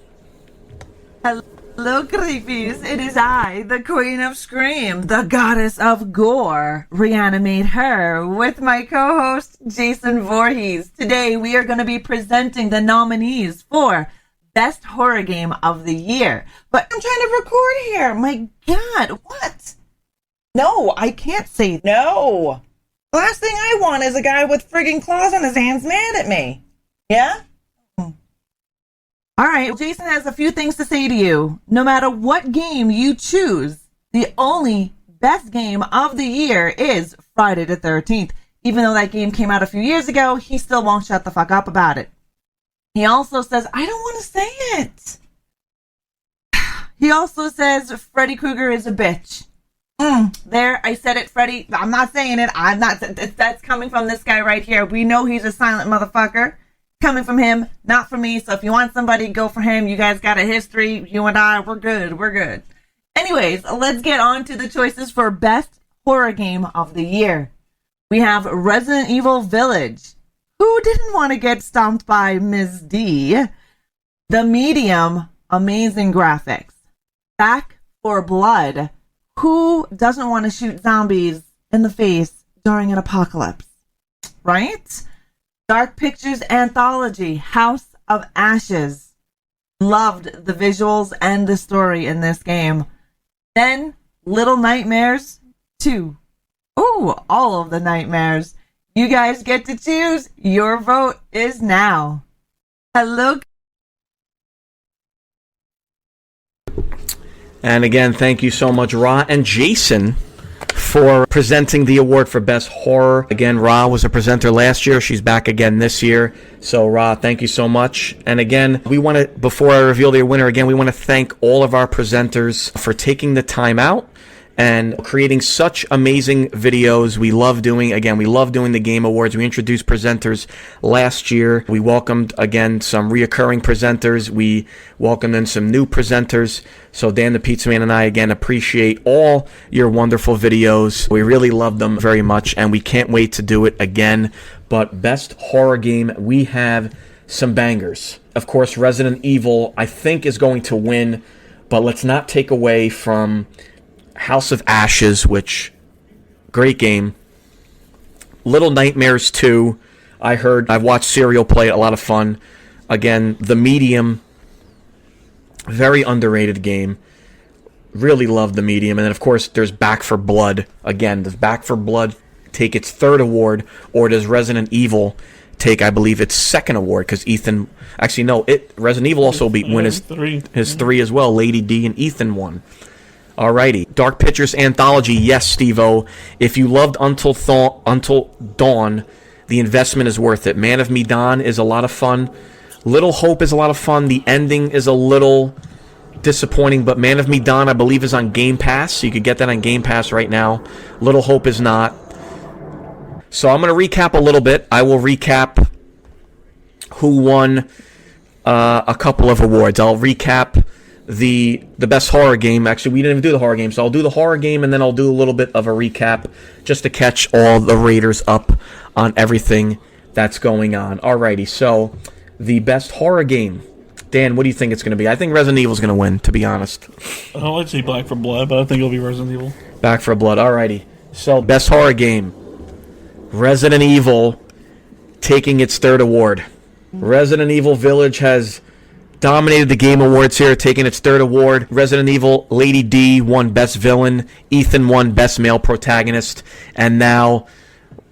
Speaker 10: Hello, creepies. It is I, the Queen of Scream, the Goddess of Gore. Reanimate her with my co-host, Jason Voorhees. Today, we are going to be presenting the nominees for Best Horror Game of the Year. But I'm trying to record here. My God, what? No, I can't say no. The last thing I want is a guy with friggin' claws on his hands mad at me. Yeah? All right, Jason has a few things to say to you. No matter what game you choose, the only best game of the year is Friday the 13th. Even though that game came out a few years ago, he still won't shut the fuck up about it. He also says, I don't want to say it. He also says Freddy Krueger is a bitch. There, I said it, Freddy. I'm not saying it. That's coming from this guy right here. We know he's a silent motherfucker. Coming from him, not from me. So if you want somebody, go for him. You guys got a history. You and I, we're good. We're good. Anyways, let's get on to the choices for Best Horror Game of the Year. We have Resident Evil Village. Who didn't want to get stomped by Ms. D? The Medium, amazing graphics. Back for Blood. Who doesn't want to shoot zombies in the face during an apocalypse? Right? Dark Pictures Anthology, House of Ashes. Loved the visuals and the story in this game. Then, Little Nightmares 2. Ooh, all of the nightmares. You guys get to choose. Your vote is now. Hello.
Speaker 2: And again, thank you so much, Ra and Jason, for presenting the award for Best Horror. Again, Ra was a presenter last year. She's back again this year. So, Ra, thank you so much. And again, we want to, before I reveal the winner again, we want to thank all of our presenters for taking the time out and creating such amazing videos. We love doing the Game Awards. We introduced presenters last year. We welcomed, again, some reoccurring presenters. We welcomed in some new presenters. So Dan the Pizza Man and I, again, appreciate all your wonderful videos. We really love them very much, and we can't wait to do it again. But Best Horror Game, we have some bangers. Of course, Resident Evil, I think, is going to win, but let's not take away from House of Ashes, which, great game. Little Nightmares 2, I've watched Serial play it, a lot of fun. Again, The Medium, very underrated game. Really love The Medium. And then, of course, there's Back for Blood. Again, does Back for Blood take its third award, or does Resident Evil take, I believe, its second award? Because Ethan, actually, no, Resident Evil also win his three as well. Lady D and Ethan won. Alrighty, Dark Pictures Anthology, yes, Steve-O. If you loved Until Dawn, the investment is worth it. Man of Medan is a lot of fun. Little Hope is a lot of fun. The ending is a little disappointing, but Man of Medan, I believe, is on Game Pass, so you could get that on Game Pass right now. Little Hope is not. So I'm going to recap a little bit. I will recap who won a couple of awards. I'll recap the best horror game. Actually, we didn't even do the horror game, so I'll do the horror game, and then I'll do a little bit of a recap just to catch all the raters up on everything that's going on. Alrighty, so the best horror game. Dan, what do you think it's going to be? I think Resident Evil is going to win, to be honest.
Speaker 1: I'd say Back for Blood, but I think it'll be Resident Evil.
Speaker 2: Back for Blood, alrighty. So, best horror game. Resident Evil taking its third award. Resident Evil Village has dominated the Game Awards here, taking its third award. Resident Evil Lady D won Best Villain. Ethan won Best Male Protagonist. And now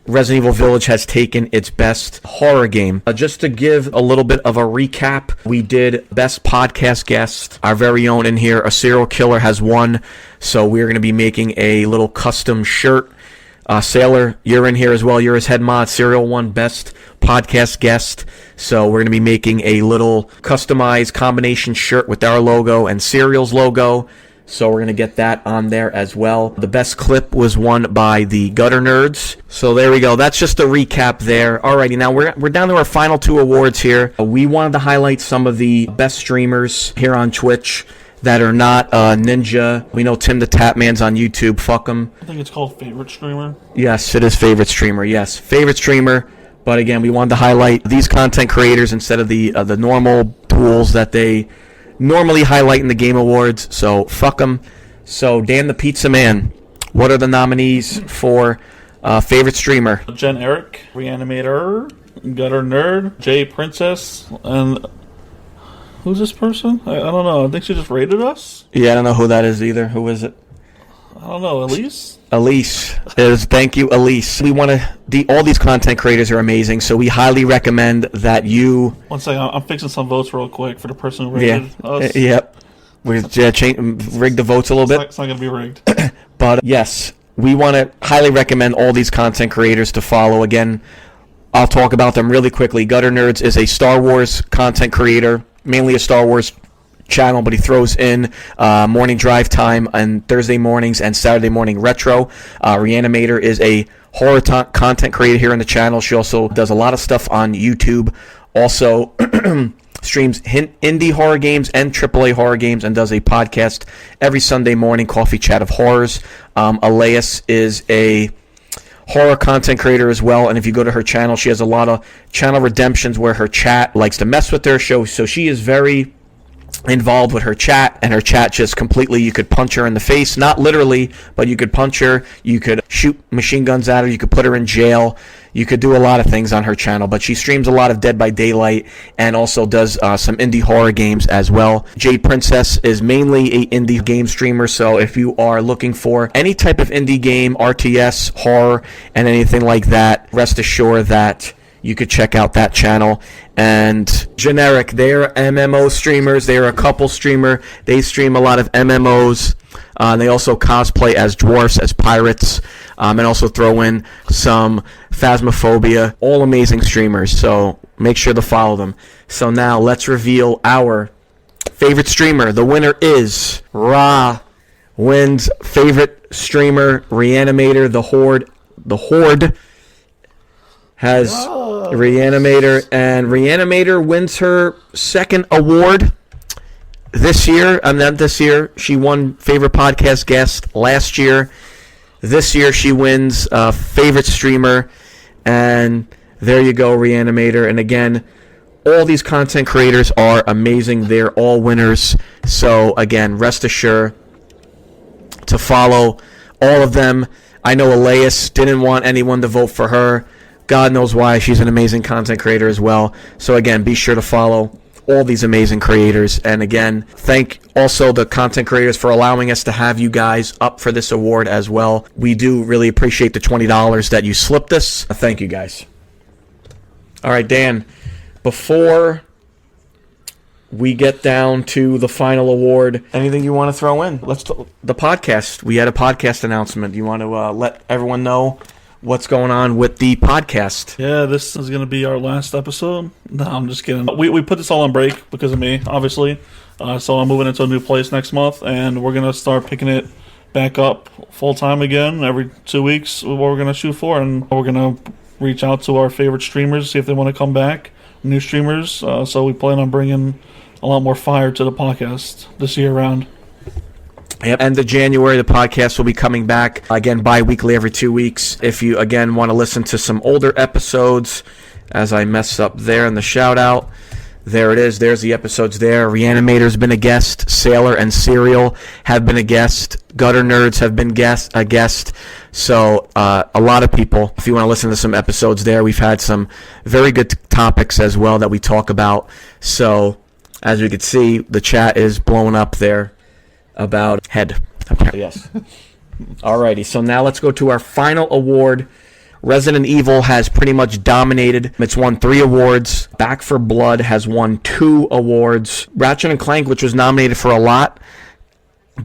Speaker 2: Resident Evil Village has taken its best horror game. Just to give a little bit of a recap, we did best podcast guest. Our very own in here, a serial killer, has won. So we're going to be making a little custom shirt. Sailor, you're in here as well. You're his head mod. Serial won best podcast guest. So we're going to be making a little customized combination shirt with our logo and Serial's logo. So we're going to get that on there as well. The best clip was won by the Gutter Nerds. So there we go. That's just a recap there. Alrighty, now we're down to our final 2 awards here. We wanted to highlight some of the best streamers here on Twitch that are not Ninja. We know Tim the Tapman's on YouTube. Fuck him.
Speaker 1: I think it's called favorite streamer.
Speaker 2: Yes, it is favorite streamer. Yes, favorite streamer. But again, we wanted to highlight these content creators instead of the normal tools that they normally highlight in the Game Awards. So fuck them. So Dan the Pizza Man, what are the nominees for favorite streamer?
Speaker 1: Jen Eric, Reanimator, Gutter Nerd, Jay Princess, and who's this person? I don't know. I think she just rated us.
Speaker 2: Yeah, I don't know who that is either. Who is it?
Speaker 1: I don't know. Elise?
Speaker 2: Elise is. Thank you, Elise. We want to. All these content creators are amazing, so we highly recommend that you.
Speaker 1: One second. I'm fixing some votes real quick for the person who rated us.
Speaker 2: Yep. We rig the votes a little bit.
Speaker 1: It's not going to be rigged.
Speaker 2: But yes, we want to highly recommend all these content creators to follow. Again, I'll talk about them really quickly. Gutter Nerds is a Star Wars content creator, mainly a Star Wars channel, but he throws in morning drive time on Thursday mornings and Saturday morning retro. Reanimator is a horror content creator here on the channel. She also does a lot of stuff on YouTube. Also streams indie horror games and AAA horror games and does a podcast every Sunday morning, Coffee Chat of Horrors. Elias is a horror content creator as well, and if you go to her channel, she has a lot of channel redemptions where her chat likes to mess with her show, so she is very involved with her chat, and her chat just completely, you could punch her in the face, not literally, but you could punch her, you could shoot machine guns at her, you could put her in jail, you could do a lot of things on her channel. But she streams a lot of Dead by Daylight and also does some indie horror games as well. Jade Princess is mainly a indie game streamer, so if you are looking for any type of indie game, RTS, horror, and anything like that, rest assured that you could check out that channel. And Generic, they're MMO streamers. They're a couple streamer. They stream a lot of MMOs. They also cosplay as dwarfs, as pirates, and also throw in some Phasmophobia. All amazing streamers, so make sure to follow them. So now let's reveal our favorite streamer. The winner is Ra. Wins favorite streamer, Reanimator, the Horde. The Horde has Reanimator, and Reanimator wins her second award this year. Not this year. She won favorite podcast guest last year. This year she wins favorite streamer, and there you go, Reanimator. And again, all these content creators are amazing. They're all winners. So again, rest assured to follow all of them. I know Elias didn't want anyone to vote for her. God knows why. She's an amazing content creator as well. So again, be sure to follow all these amazing creators. And again, thank also the content creators for allowing us to have you guys up for this award as well. We do really appreciate the $20 that you slipped us. Thank you guys. All right, Dan, before we get down to the final award, anything you want to throw in? The podcast. We had a podcast announcement. You want to let everyone know what's going on with the podcast?
Speaker 1: Yeah, this is going to be our last episode. No, I'm just kidding. We put this all on break because of me, obviously. So I'm moving into a new place next month, and we're going to start picking it back up full-time again every 2 weeks, what we're going to shoot for. And we're going to reach out to our favorite streamers, see if they want to come back, new streamers. So we plan on bringing a lot more fire to the podcast this year round.
Speaker 2: Yep. End of January, the podcast will be coming back again bi-weekly every 2 weeks. If you again want to listen to some older episodes, as I mess up there in the shout out, there it is. There's the episodes there. Reanimator's been a guest. Sailor and Serial have been a guest. Gutter Nerds have been a guest. So a lot of people, if you want to listen to some episodes there, we've had some very good topics as well that we talk about. So as you can see, the chat is blowing up there about head. Yes. Alrighty, so now let's go to our final award. Resident Evil has pretty much dominated. It's won 3 awards. Back 4 Blood has won 2 awards. Ratchet and Clank, which was nominated for a lot,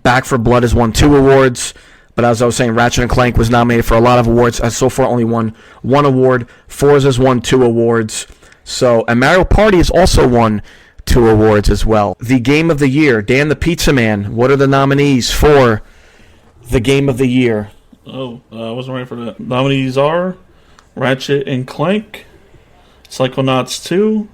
Speaker 2: Back 4 Blood has won 2 awards. But as I was saying, Ratchet and Clank was nominated for a lot of awards. Has so far only won 1 award. Forza's won 2 awards. And Mario Party has also won 2 awards as well. The Game of the Year, Dan the Pizza Man. What are the nominees for the Game of the Year?
Speaker 1: I wasn't ready for that. Nominees are Ratchet and Clank, Psychonauts 2,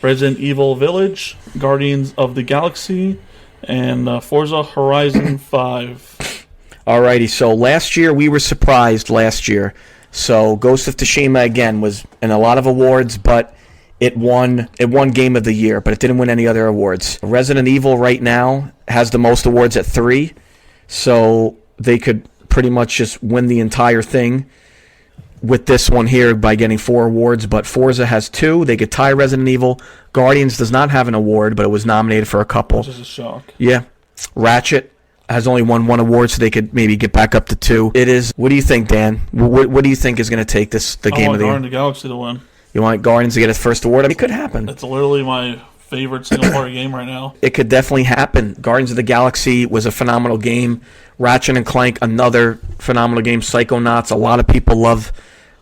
Speaker 1: Resident Evil Village, Guardians of the Galaxy, and Forza Horizon 5.
Speaker 2: Alrighty, so last year we were surprised last year. So Ghost of Tsushima again was in a lot of awards, but it won Game of the Year, but it didn't win any other awards. Resident Evil right now has the most awards at 3, so they could pretty much just win the entire thing with this one here by getting 4 awards, but Forza has 2. They could tie Resident Evil. Guardians does not have an award, but it was nominated for a couple.
Speaker 1: Which is a shock.
Speaker 2: Yeah. Ratchet has only won 1 award, so they could maybe get back up to 2. It is. What do you think, Dan? What do you think is going to take the Game of the Year?
Speaker 1: I want Guardians of the Galaxy to win.
Speaker 2: You want Guardians to get its first award? I mean, it could happen.
Speaker 1: It's literally my favorite single-player game right now.
Speaker 2: It could definitely happen. Guardians of the Galaxy was a phenomenal game. Ratchet and Clank, another phenomenal game. Psychonauts, a lot of people love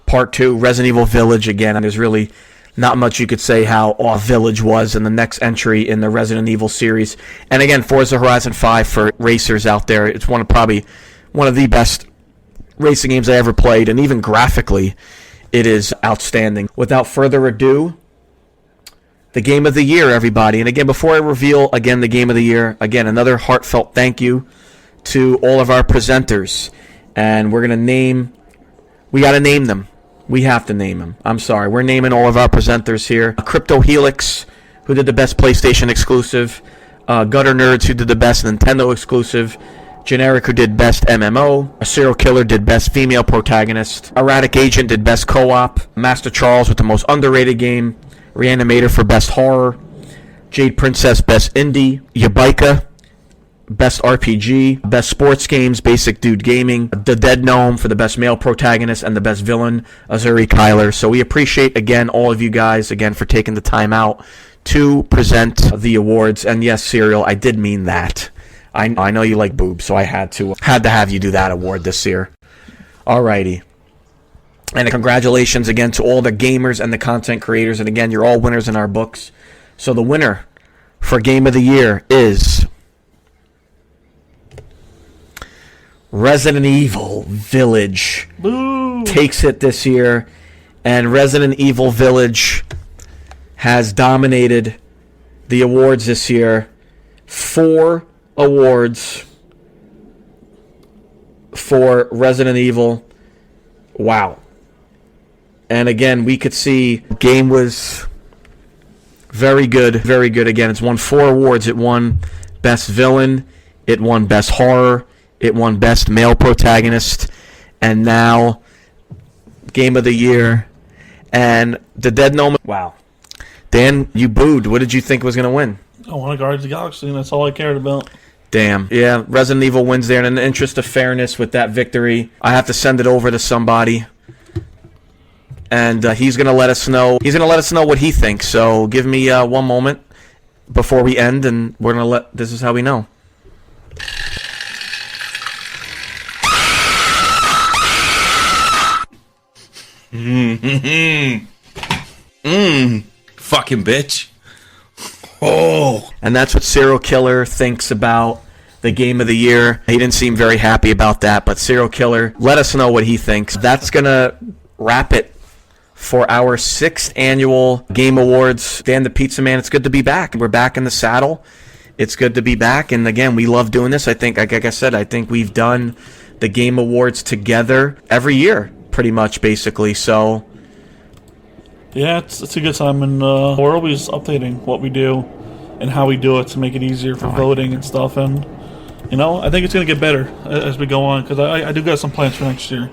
Speaker 2: Part 2. Resident Evil Village, again, and there's really not much you could say how Village was in the next entry in the Resident Evil series. And again, Forza Horizon 5 for racers out there. It's probably one of the best racing games I ever played, and even graphically, it is outstanding. Without further ado, the Game of the Year, everybody. And again, before I reveal again the Game of the Year, again, another heartfelt thank you to all of our presenters. And we're going to we got to name them. We have to name them. I'm sorry. We're naming all of our presenters here. Crypto Helix, who did the best PlayStation exclusive. Gutter Nerds, who did the best Nintendo exclusive. Generic, who did best MMO. A Serial Killer did best female protagonist. Erratic Agent did best co-op. Master Charles with the most underrated game. Reanimator for best horror. Jade Princess best indie. Yabaika best RPG. Best sports games, Basic Dude Gaming. The Dead Gnome for the best male protagonist and the best villain, Azuri Kyler. So we appreciate again all of you guys again for taking the time out to present the awards. And yes, Serial, I did mean that. I know you like boobs, so I had to have you do that award this year. Alrighty. And congratulations again to all the gamers and the content creators. And again, you're all winners in our books. So the winner for Game of the Year is Resident Evil Village.
Speaker 1: Boo!
Speaker 2: Takes it this year. And Resident Evil Village has dominated the awards this year. 4 awards for Resident Evil. Wow. And again, we could see the game was very good, very good. Again, it's won 4 awards. It won Best Villain. It won Best Horror. It won Best Male Protagonist. And now, Game of the Year. And the Dead Gnome. Wow. Dan, you booed. What did you think was going to win?
Speaker 1: I wanted Guardians of the Galaxy, and that's all I cared about.
Speaker 2: Damn. Yeah, Resident Evil wins there. And in the interest of fairness with that victory, I have to send it over to somebody. And he's going to let us know. He's going to let us know what he thinks. So give me 1 moment before we end, and we're going to let. This is how we know.
Speaker 12: Fucking bitch. Oh.
Speaker 2: And that's what Serial Killer thinks about the Game of the Year. He didn't seem very happy about that, but Serial Killer, let us know what he thinks. That's going to wrap it for our 6th annual Game Awards. Dan the Pizza Man, it's good to be back. We're back in the saddle. It's good to be back. And again, we love doing this. I think, like I said, I think we've done the Game Awards together every year, pretty much, basically. So,
Speaker 1: yeah, it's a good time. And we're always updating what we do and how we do it to make it easier for voting and stuff. And, I think it's going to get better as we go on, because I do got some plans for next year.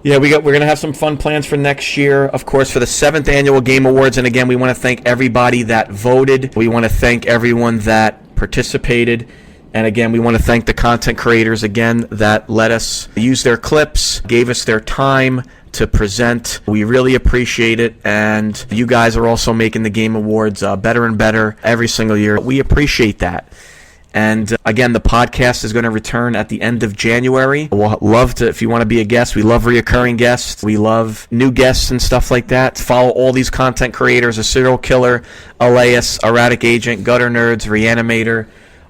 Speaker 2: Yeah, we're going to have some fun plans for next year, of course, for the 7th Annual Game Awards. And again, we want to thank everybody that voted. We want to thank everyone that participated And again, we want to thank the content creators again that let us use their clips, gave us their time to present. We really appreciate it, and you guys are also making the Game Awards better and better every single year. We appreciate that. And again, the podcast is going to return at the end of January. We'll love to, if you want to be a guest, we love reoccurring guests. We love new guests and stuff like that. Follow all these content creators, A Serial Killer, Elias, Erratic Agent, Gutter Nerds, Reanimator,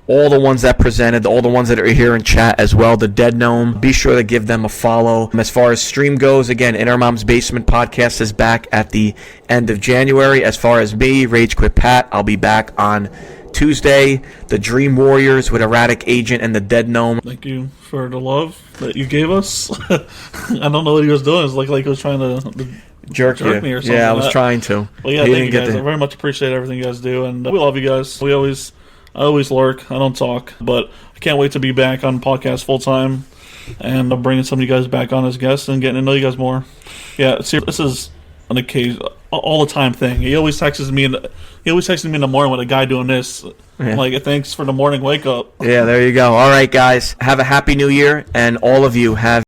Speaker 2: all the ones that presented, all the ones that are here in chat as well, the Dead Gnome. Be sure to give them a follow. As far as stream goes, again, In Our Mom's Basement podcast is back at the end of January. As far as me, Rage Quit Pat, I'll be back on Tuesday. The Dream Warriors with Erratic Agent and the Dead Gnome.
Speaker 1: Thank you for the love that you gave us. I don't know what he was doing. It's like he was trying to
Speaker 2: jerk
Speaker 1: me or something.
Speaker 2: Yeah, I was trying to.
Speaker 1: Well, yeah, thank you guys. I very much appreciate everything you guys do, and we love you guys. I always lurk. I don't talk, but I can't wait to be back on podcast full time, and I'm bringing some of you guys back on as guests and getting to know you guys more. Yeah, see, this is an occasion, all the time thing. He always texts me in the morning with a guy doing this.
Speaker 2: Yeah.
Speaker 1: Like, thanks for the morning wake up.
Speaker 2: Yeah, there you go. All right, guys, have a happy new year, and all of you have